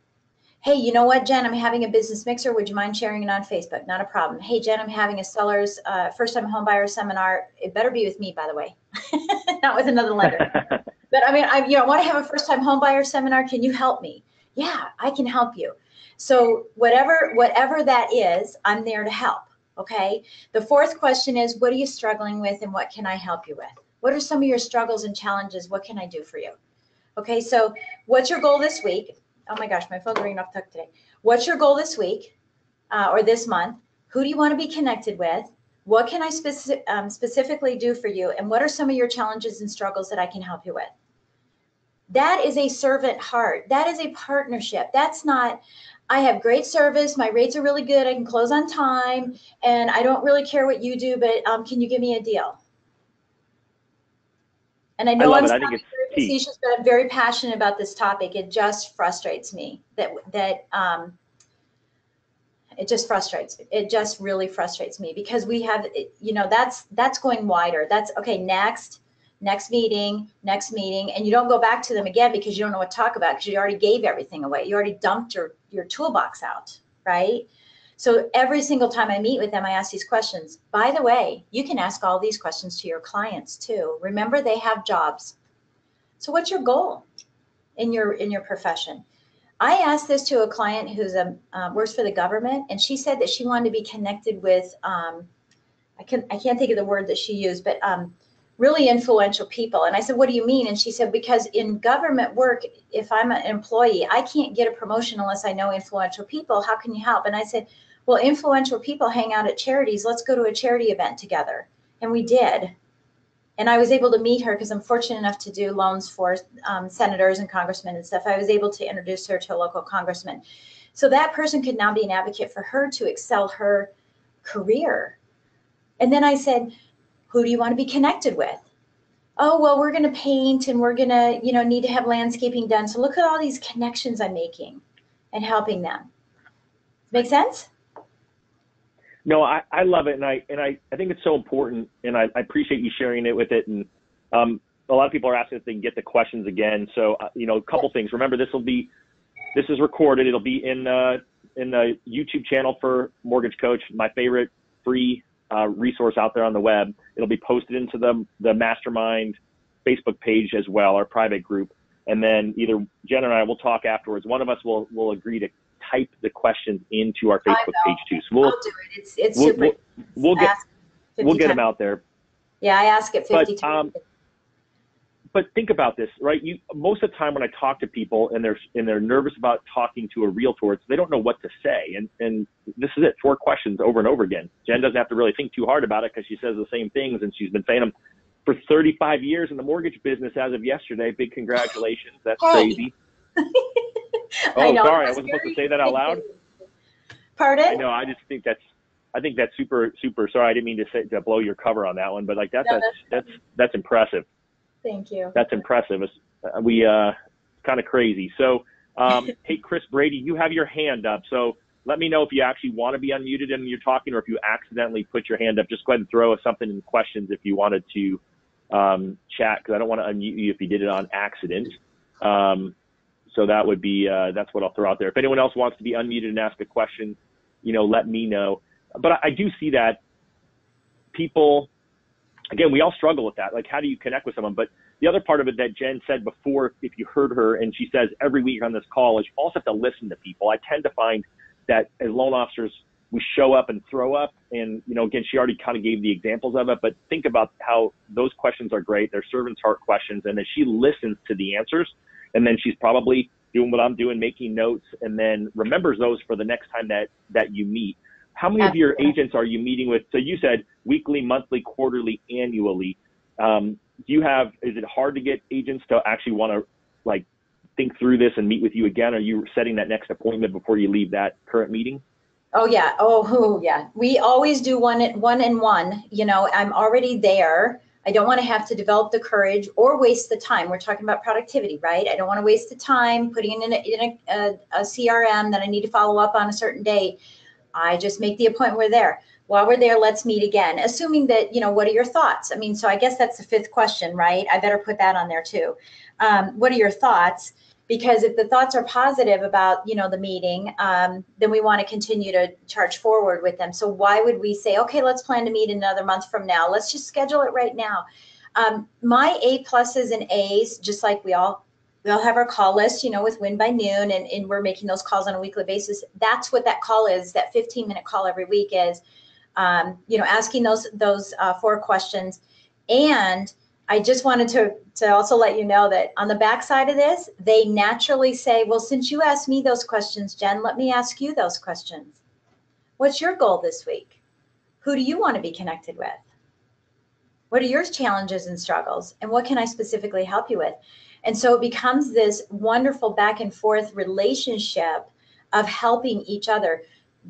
Hey, you know what, Jen, I'm having a business mixer. Would you mind sharing it on Facebook? Not a problem. Hey, Jen, I'm having a seller's first-time homebuyer seminar. It better be with me, by the way, not with another lender. But I mean, I want to have a first-time homebuyer seminar. Can you help me? Yeah, I can help you. So whatever that is, I'm there to help. Okay. The fourth question is, what are you struggling with and what can I help you with? What are some of your struggles and challenges? What can I do for you? Okay. So what's your goal this week? Oh my gosh, my phone's ringing off the hook today. What's your goal this week or this month? Who do you want to be connected with? What can I specifically do for you? And what are some of your challenges and struggles that I can help you with? That is a servant heart. That is a partnership. That's not, I have great service. My rates are really good. I can close on time. And I don't really care what you do, but can you give me a deal? And I know I'm sounding very facetious, but I'm very passionate about this topic. It just frustrates me that it just frustrates me. It just really frustrates me because we have, that's going wider. That's okay. Next. next meeting, and you don't go back to them again because you don't know what to talk about because you already gave everything away. You already dumped your toolbox out, right? So every single time I meet with them, I ask these questions. By the way, you can ask all these questions to your clients too. Remember, they have jobs. So what's your goal in your profession? I asked this to a client who's works for the government, and she said that she wanted to be connected with, I can't think of the word that she used, but really influential people. And I said, what do you mean? And she said, because in government work, if I'm an employee, I can't get a promotion unless I know influential people. How can you help? And I said, well, influential people hang out at charities. Let's go to a charity event together. And we did. And I was able to meet her because I'm fortunate enough to do loans for senators and congressmen and stuff. I was able to introduce her to a local congressman. So that person could now be an advocate for her to excel her career. And then I said, who do you want to be connected with? Oh, well, we're going to paint and we're going to, need to have landscaping done. So look at all these connections I'm making and helping them. Make sense? No, I love it, and I think it's so important, and I appreciate you sharing it with it. And a lot of people are asking if they can get the questions again. So a couple things. Remember, this is recorded. It'll be in the YouTube channel for Mortgage Coach, my favorite free resource out there on the web. It'll be posted into the Mastermind Facebook page as well, our private group. And then either Jen and I will talk afterwards. One of us will agree to type the questions into our Facebook page too. So I'll do it. It's super. We'll get them out there. Yeah, I ask it 50 times. But think about this, right? Most of the time when I talk to people and they're nervous about talking to a realtor, they don't know what to say. And this is it, 4 questions over and over again. Jen doesn't have to really think too hard about it because she says the same things, and she's been saying them for 35 years in the mortgage business as of yesterday. Big congratulations. That's crazy. Oh, sorry. I wasn't supposed to say that out loud. Pardon? I know. I just think that's super, super. Sorry, I didn't mean to blow your cover on that one, but that's impressive. Thank you. That's impressive. We kind of crazy. So, hey, Chris Brady, you have your hand up. So let me know if you actually want to be unmuted and you're talking, or if you accidentally put your hand up. Just go ahead and throw us something in questions if you wanted to chat, because I don't want to unmute you if you did it on accident. So that would be, that's what I'll throw out there. If anyone else wants to be unmuted and ask a question, let me know. But I do see that people, again, we all struggle with that. Like, how do you connect with someone? But the other part of it that Jen said before, if you heard her, and she says every week on this call, is you also have to listen to people. I tend to find that as loan officers, we show up and throw up. And, again, she already kind of gave the examples of it, but think about how those questions are great. They're servant's heart questions. And then she listens to the answers. And then she's probably doing what I'm doing, making notes, and then remembers those for the next time that you meet. How many of your agents are you meeting with? So you said weekly, monthly, quarterly, annually. Is it hard to get agents to actually want to think through this and meet with you again? Are you setting that next appointment before you leave that current meeting? Oh yeah. We always do one and one. I'm already there. I don't want to have to develop the courage or waste the time. We're talking about productivity, right? I don't want to waste the time putting in a CRM that I need to follow up on a certain date. I just make the appointment. We're there. While we're there, let's meet again. Assuming that, what are your thoughts? So I guess that's the 5th question, right? I better put that on there too. What are your thoughts? Because if the thoughts are positive about, the meeting, then we want to continue to charge forward with them. So why would we say, okay, let's plan to meet another month from now. Let's just schedule it right now. My A+ and A's, just like we'll have our call list, with Win by Noon, and we're making those calls on a weekly basis. That's what that call is. That 15-minute call every week is, asking those 4 questions. And I just wanted to also let you know that on the backside of this, they naturally say, well, since you asked me those questions, Jen, let me ask you those questions. What's your goal this week? Who do you want to be connected with? What are your challenges and struggles? And what can I specifically help you with? And so it becomes this wonderful back and forth relationship of helping each other.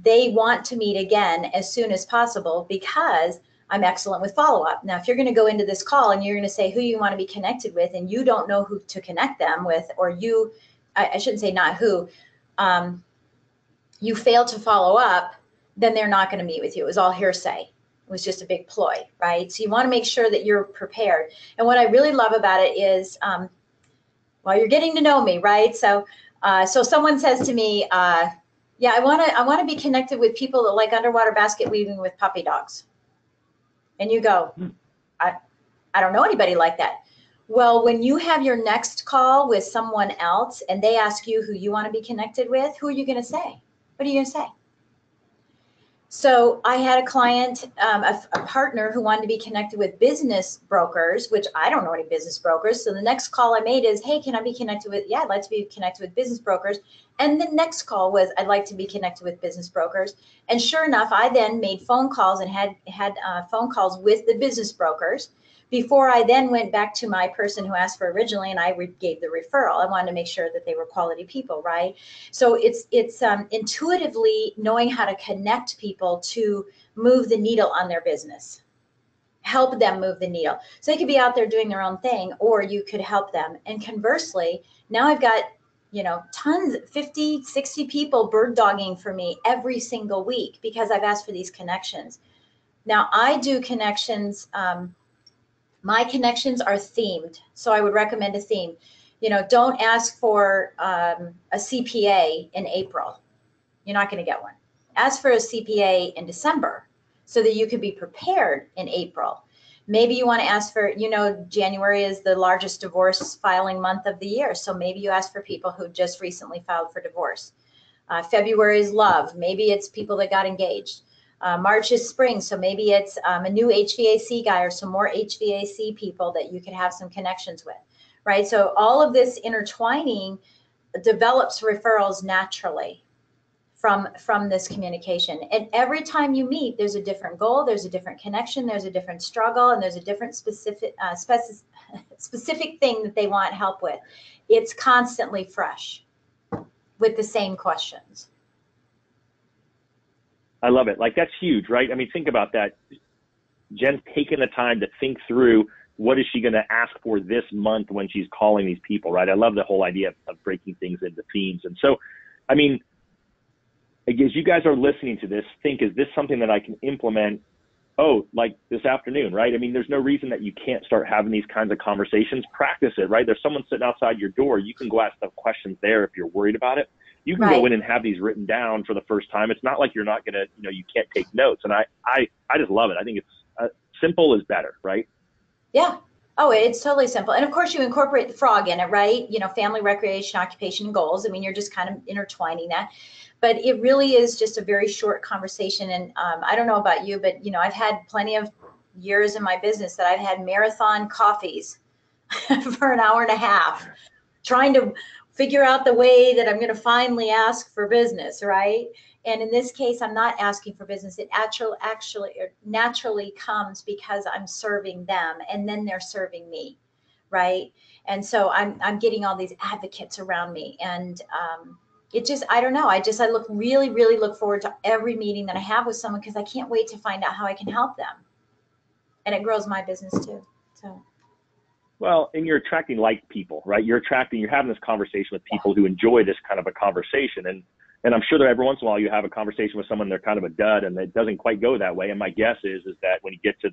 They want to meet again as soon as possible because I'm excellent with follow-up. Now, if you're going to go into this call and you're going to say who you want to be connected with, and you don't know who to connect them with, or I shouldn't say not who, you fail to follow up, then they're not going to meet with you. It was all hearsay. It was just a big ploy, right? So you want to make sure that you're prepared. And what I really love about it is, well, you're getting to know me, right? So, so someone says to me, yeah, I want to be connected with people that like underwater basket weaving with puppy dogs. And you go, I don't know anybody like that. Well, when you have your next call with someone else and they ask you who you want to be connected with, who are you going to say? What are you going to say? So I had a client, a partner who wanted to be connected with business brokers, which I don't know any business brokers. So the next call I made is, hey, can I be connected with, yeah, I'd like to be connected with business brokers. And the next call was, I'd like to be connected with business brokers. And sure enough, I then made phone calls and had phone calls with the business brokers before I then went back to my person who asked for originally, and I gave the referral. I wanted to make sure that they were quality people, right? So it's intuitively knowing how to connect people to move the needle on their business, help them move the needle. So they could be out there doing their own thing, or you could help them. And conversely, now I've got, you know, tons, 50, 60 people bird dogging for me every single week because I've asked for these connections. Now I do connections. My connections are themed. So I would recommend a theme. You know, don't ask for a CPA in April. You're not going to get one. Ask for a CPA in December so that you could be prepared in April. Maybe you want to ask for, you know, January is the largest divorce filing month of the year. So maybe you ask for people who just recently filed for divorce. February is love. Maybe it's people that got engaged. March is spring, so maybe it's a new HVAC guy or some more HVAC people that you could have some connections with, right? So all of this intertwining develops referrals naturally from this communication. And every time you meet, there's a different goal, there's a different connection, there's a different struggle, and there's a different specific thing that they want help with. It's constantly fresh with the same questions. I love it. Like, that's huge, right? I mean, think about that. Jen's taken the time to think through what is she going to ask for this month when she's calling these people, right? I love the whole idea of breaking things into themes. And so, I mean, as you guys are listening to this, think, is this something that I can implement, like this afternoon, right? I mean, there's no reason that you can't start having these kinds of conversations. Practice it, right? There's someone sitting outside your door. You can go ask them questions there if you're worried about it. You can go in and have these written down for the first time. It's not like you're not going to, you know, you can't take notes. And I just love it. I think it's simple is better, right? Yeah. Oh, it's totally simple. And of course you incorporate the frog in it, right? You know, family, recreation, occupation, and goals. I mean, you're just kind of intertwining that. But it really is just a very short conversation. And I don't know about you, but, you know, I've had plenty of years in my business that I've had marathon coffees for an hour and a half trying to figure out the way that I'm going to finally ask for business, right? And in this case, I'm not asking for business. It naturally comes because I'm serving them and then they're serving me, right? And so I'm getting all these advocates around me. And it just, I don't know. I really, really look forward to every meeting that I have with someone because I can't wait to find out how I can help them. And it grows my business too. So. Well, and you're attracting like people, right? You're having this conversation with people who enjoy this kind of a conversation. And I'm sure that every once in a while you have a conversation with someone, they're kind of a dud and it doesn't quite go that way. And my guess is that when you get to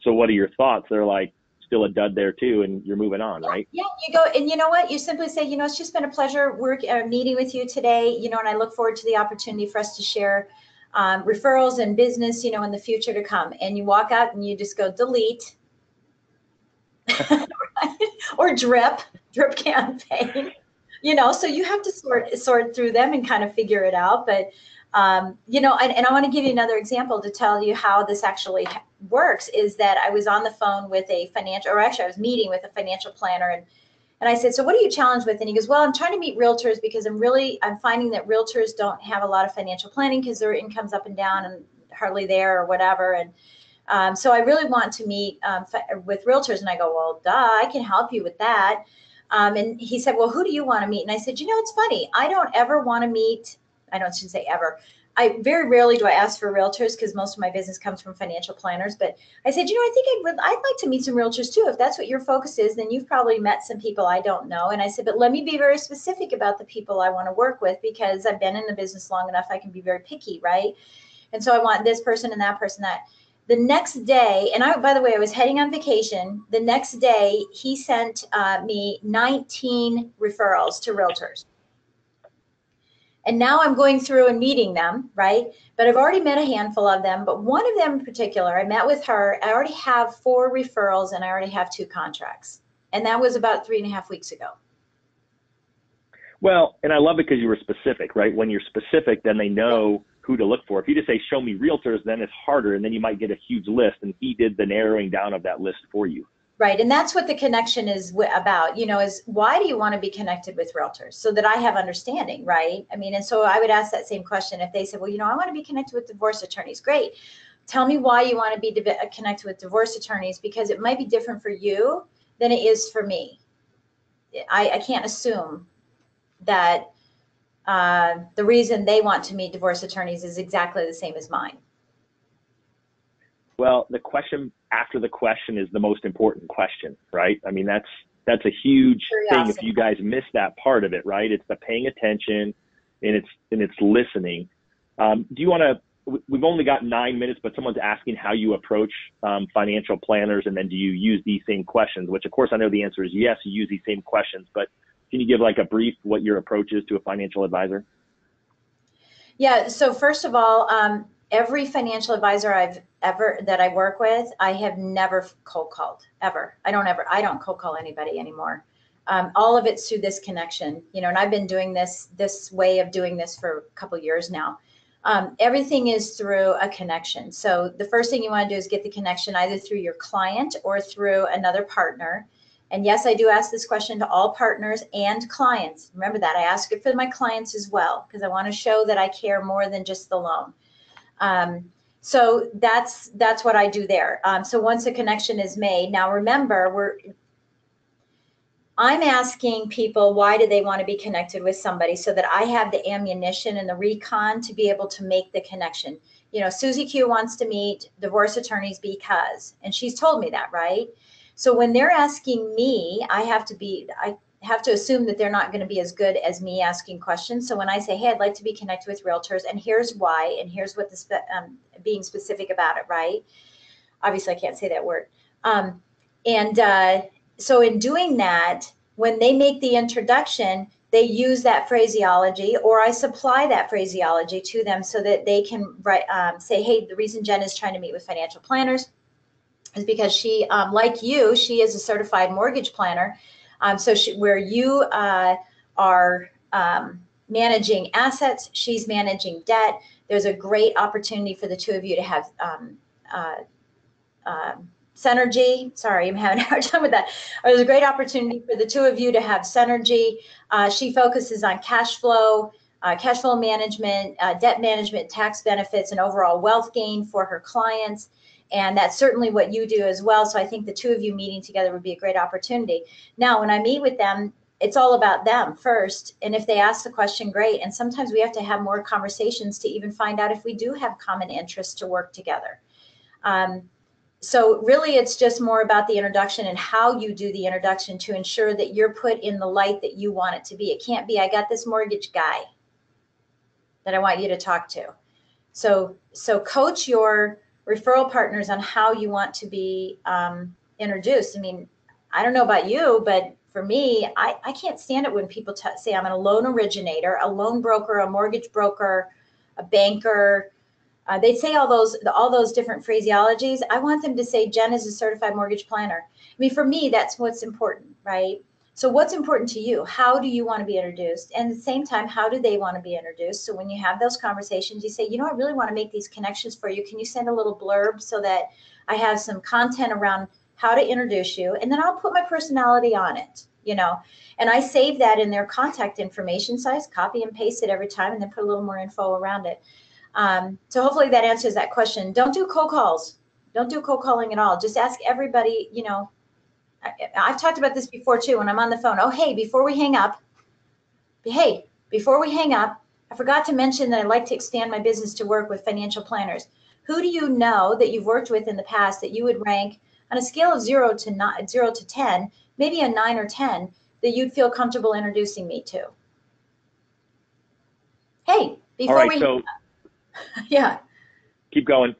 so what are your thoughts? They're like still a dud there too. And you're moving on, right? Yeah. You go, and you know what? You simply say, you know, it's just been a pleasure meeting with you today, you know, and I look forward to the opportunity for us to share referrals and business, you know, in the future to come. And you walk out and you just go delete. Right? Or drip campaign, you know, so you have to sort through them and kind of figure it out. But, you know, and I want to give you another example to tell you how this actually works is that I was on the phone with I was meeting with a financial planner and I said, so what are you challenged with? And he goes, well, I'm trying to meet realtors because I'm finding that realtors don't have a lot of financial planning because their income's up and down and hardly there or whatever. And so I really want to meet with realtors. And I go, well, duh, I can help you with that. And he said, well, who do you want to meet? And I said, you know, it's funny. I don't ever want to meet. Shouldn't say ever. I very rarely do I ask for realtors because most of my business comes from financial planners. But I said, you know, I think I'd like to meet some realtors too. If that's what your focus is, then you've probably met some people I don't know. And I said, but let me be very specific about the people I want to work with because I've been in the business long enough. I can be very picky, right? And so I want this person and that person, that. The next day, and by the way, I was heading on vacation. The next day, he sent me 19 referrals to realtors. And now I'm going through and meeting them, right? But I've already met a handful of them. But one of them in particular, I met with her. I already have 4 referrals and I already have 2 contracts. And that was about 3.5 weeks ago. Well, and I love it because you were specific, right? When you're specific, then they know who to look for. If you just say, show me realtors, then it's harder. And then you might get a huge list. And he did the narrowing down of that list for you. Right. And that's what the connection is about, is why do you want to be connected with realtors? So that I have understanding, right? I mean, and so I would ask that same question if they said, well, I want to be connected with divorce attorneys. Great. Tell me why you want to be connected with divorce attorneys, because it might be different for you than it is for me. I can't assume that the reason they want to meet divorce attorneys is exactly the same as mine. Well, the question after the question is the most important question, right? I mean, that's a huge thing if you guys miss that part of it, right? It's the paying attention and it's listening. Do you want to, we've only got 9 minutes, but someone's asking how you approach financial planners, and then do you use these same questions, which of course I know the answer is yes, you use these same questions, but can you give like a brief what your approach is to a financial advisor? Yeah, so first of all, every financial advisor that I work with, I have never cold called, ever. I don't cold call anybody anymore. All of it's through this connection, and I've been doing this way of doing this for a couple years now. Everything is through a connection. So the first thing you want to do is get the connection either through your client or through another partner. And yes, I do ask this question to all partners and clients. Remember that I ask it for my clients as well, because I want to show that I care more than just the loan. So that's what I do there. So once a connection is made, now remember, I'm asking people, why do they want to be connected with somebody, so that I have the ammunition and the recon to be able to make the connection. Susie Q wants to meet divorce attorneys because, and she's told me that, right? So when they're asking me, I have to assume that they're not going to be as good as me asking questions. So when I say, hey, I'd like to be connected with realtors, and here's why, and here's what being specific about it, right? Obviously, I can't say that word. So in doing that, when they make the introduction, they use that phraseology, or I supply that phraseology to them so that they can say, hey, the reason Jen is trying to meet with financial planners is because she, like you, she is a certified mortgage planner. Where you are managing assets, she's managing debt. There's a great opportunity for the two of you to have synergy. Sorry, I'm having a hard time with that. There's a great opportunity for the two of you to have synergy. She focuses on cash flow management, debt management, tax benefits, and overall wealth gain for her clients. And that's certainly what you do as well. So I think the two of you meeting together would be a great opportunity. Now, when I meet with them, it's all about them first. And if they ask the question, great. And sometimes we have to have more conversations to even find out if we do have common interests to work together. So really, it's just more about the introduction and how you do the introduction to ensure that you're put in the light that you want it to be. It can't be, I got this mortgage guy that I want you to talk to. So coach your referral partners on how you want to be introduced. I mean, I don't know about you, but for me, I can't stand it when people say I'm a loan originator, a loan broker, a mortgage broker, a banker. They say all those different phraseologies. I want them to say Jen is a certified mortgage planner. I mean, for me, that's what's important, right? So what's important to you? How do you want to be introduced? And at the same time, how do they want to be introduced? So when you have those conversations, you say, I really want to make these connections for you. Can you send a little blurb so that I have some content around how to introduce you? And then I'll put my personality on it, and I save that in their contact information. So I just copy and paste it every time and then put a little more info around it. So hopefully that answers that question. Don't do cold calls. Don't do cold calling at all. Just ask everybody, I've talked about this before too, when I'm on the phone. Oh, hey, before we hang up, I forgot to mention that I'd like to expand my business to work with financial planners. Who do you know that you've worked with in the past that you would rank on a scale of 0 to 10, maybe a 9 or 10, that you'd feel comfortable introducing me to? Hey, before we hang up. Yeah. Keep going.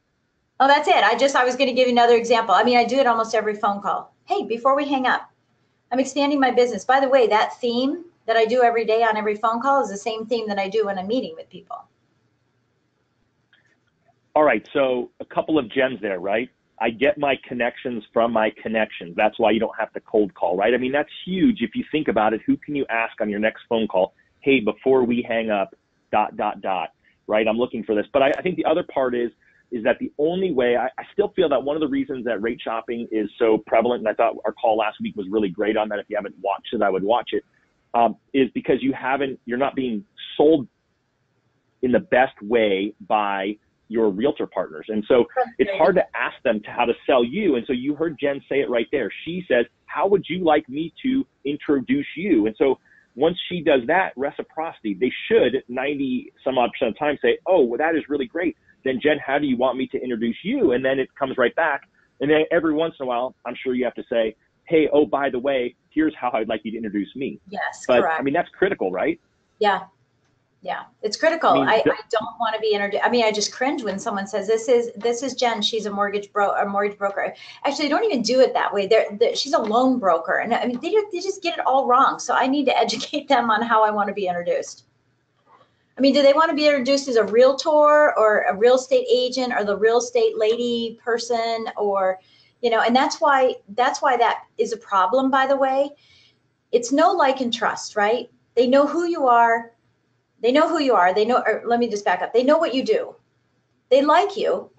Oh, that's it. I was going to give you another example. I mean, I do it almost every phone call. Hey, before we hang up, I'm expanding my business. By the way, that theme that I do every day on every phone call is the same theme that I do when I'm meeting with people. All right, so a couple of gems there, right? I get my connections from my connections. That's why you don't have to cold call, right? I mean, that's huge. If you think about it, who can you ask on your next phone call? Hey, before we hang up, ... right? I'm looking for this. But I think the other part is that the only way, I still feel that one of the reasons that rate shopping is so prevalent, and I thought our call last week was really great on that. If you haven't watched it, I would watch it, is because you're not being sold in the best way by your realtor partners. And so it's hard to ask them how to sell you. And so you heard Jen say it right there. She says, how would you like me to introduce you? And so once she does that, reciprocity, they should 90 some odd % of the time say, oh, well, that is really great. Then Jen, how do you want me to introduce you? And then it comes right back. And then every once in a while, I'm sure you have to say, hey, oh, by the way, here's how I'd like you to introduce me. Yes, but, correct. I mean, that's critical, right? Yeah. Yeah, it's critical. I don't want to be introduced. I mean, I just cringe when someone says, this is Jen. She's a mortgage broker. Actually, they don't even do it that way. She's a loan broker. And I mean, they just get it all wrong. So I need to educate them on how I want to be introduced. I mean, do they want to be introduced as a realtor or a real estate agent or the real estate lady person, or, you know, and that's why that is a problem, by the way. It's no like and trust, right? They know who you are. They know who you are. They know, or let me just back up. They know what you do. They like you.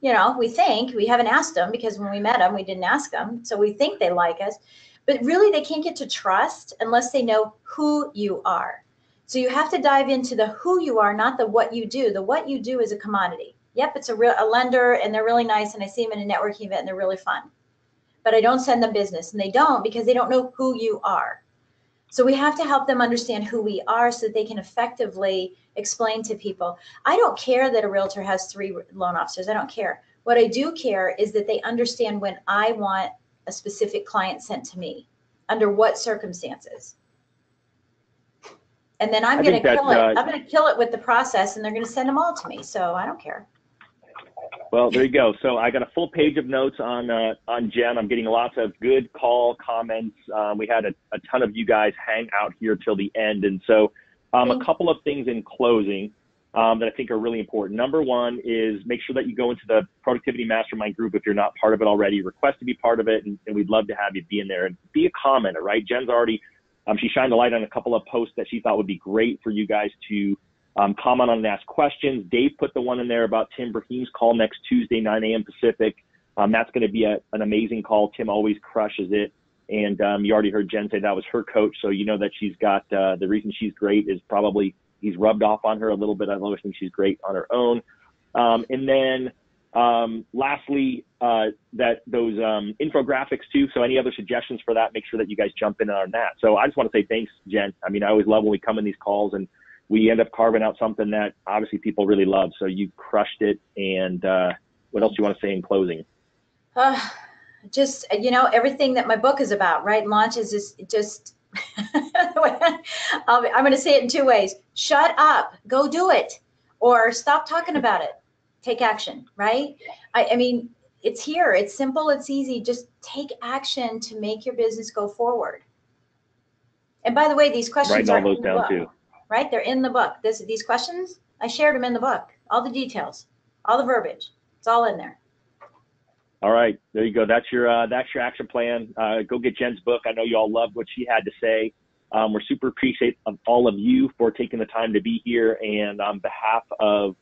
You know, we think. We haven't asked them, because when we met them, we didn't ask them. So we think they like us. But really, they can't get to trust unless they know who you are. So you have to dive into the who you are, not the what you do. The what you do is a commodity. Yep, it's a lender, and they're really nice, and I see them in a networking event, and they're really fun. But I don't send them business, and they don't, because they don't know who you are. So we have to help them understand who we are so that they can effectively explain to people. I don't care that a realtor has 3 loan officers. I don't care. What I do care is that they understand when I want a specific client sent to me, under what circumstances. And then I'm going to kill it. I'm going to kill it with the process, and they're going to send them all to me. So I don't care. Well, there you go. So I got a full page of notes on Jen. I'm getting lots of good call comments. We had a ton of you guys hang out here till the end. And so a couple of things in closing that I think are really important. Number one is make sure that you go into the Productivity Mastermind group if you're not part of it already. Request to be part of it, and we'd love to have you be in there. And be a commenter, right? Jen's already, she shined a light on a couple of posts that she thought would be great for you guys to comment on and ask questions. Dave put the one in there about Tim Brahim's call next Tuesday, 9 a.m. Pacific. That's going to be an amazing call. Tim always crushes it. And you already heard Jen say that was her coach. So you know that she's got the reason she's great is probably he's rubbed off on her a little bit. I always think she's great on her own. And then lastly, that those infographics too. So any other suggestions for that, make sure that you guys jump in on that. So I just want to say thanks, Jen. I mean, I always love when we come in these calls and we end up carving out something that obviously people really love. So you crushed it. And what else do you want to say in closing? Just, you know, everything that my book is about, right? Launch is just I'm going to say it in 2 ways. Shut up, go do it, or stop talking about it. Take action, right? I mean, it's here. It's simple. It's easy. Just take action to make your business go forward. And by the way, these questions are in the book. Too. Right? They're in the book. These questions, I shared them in the book. All the details, all the verbiage. It's all in there. All right. There you go. That's your action plan. Go get Jen's book. I know you all loved what she had to say. We're super appreciative of all of you for taking the time to be here. And on behalf of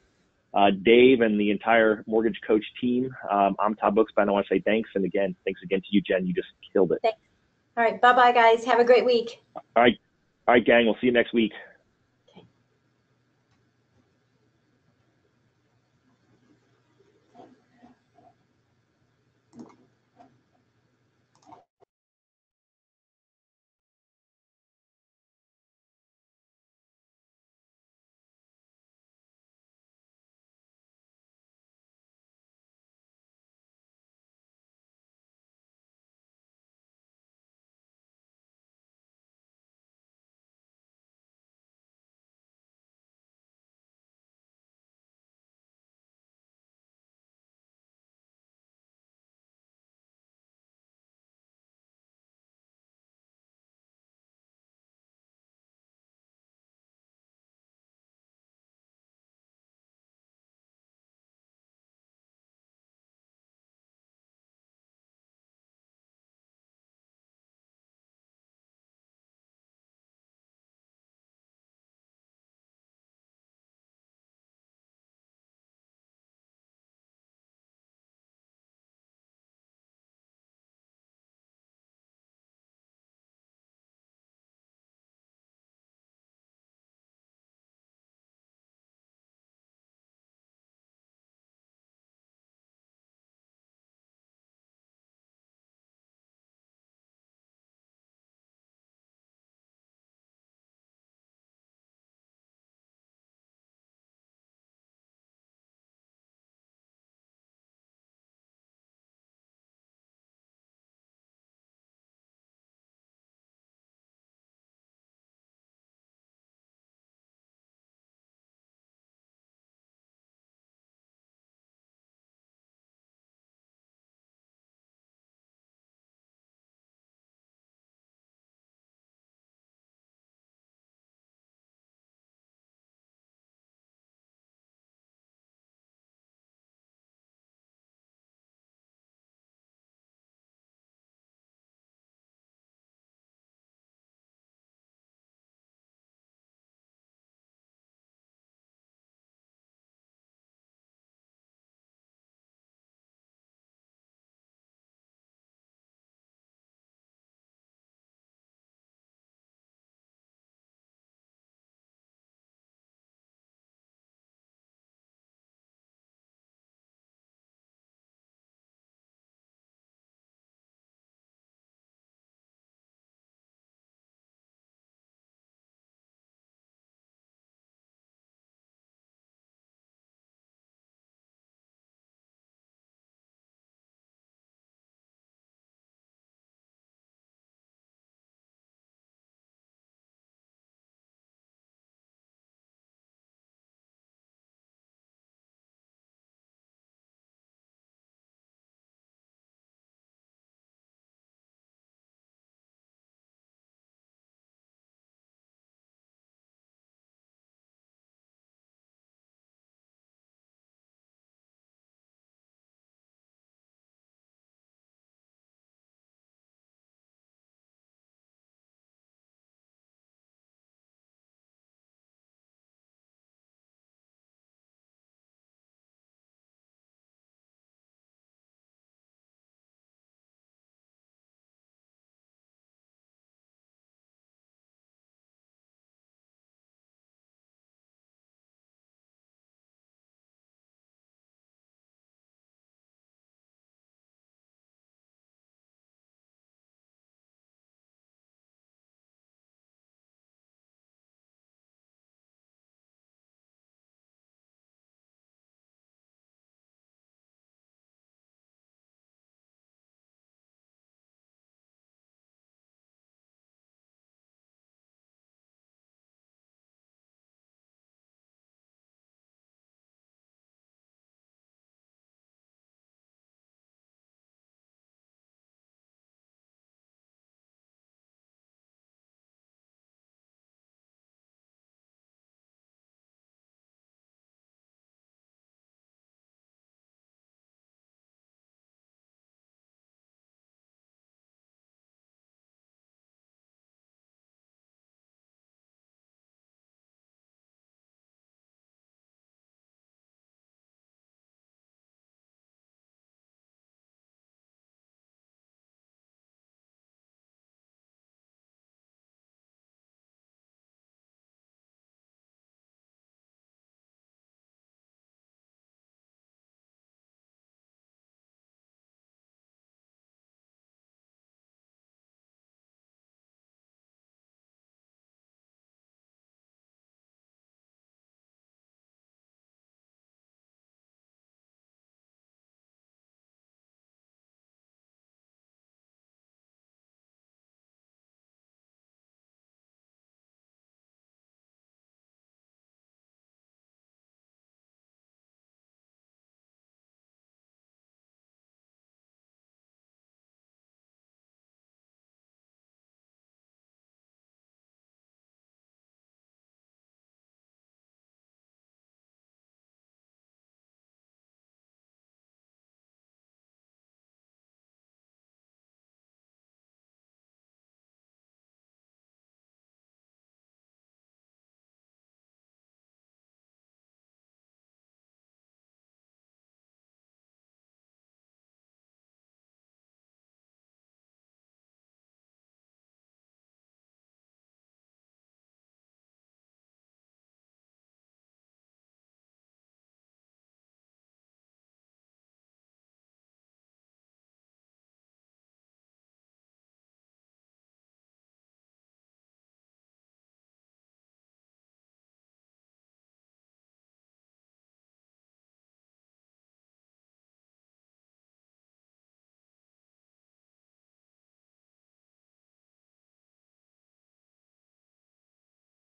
Dave and the entire Mortgage Coach team, I'm Todd Bookspan. I want to say thanks. And again, thanks again to you, Jen. You just killed it. Thanks. All right. Bye-bye, guys. Have a great week. All right, gang. We'll see you next week.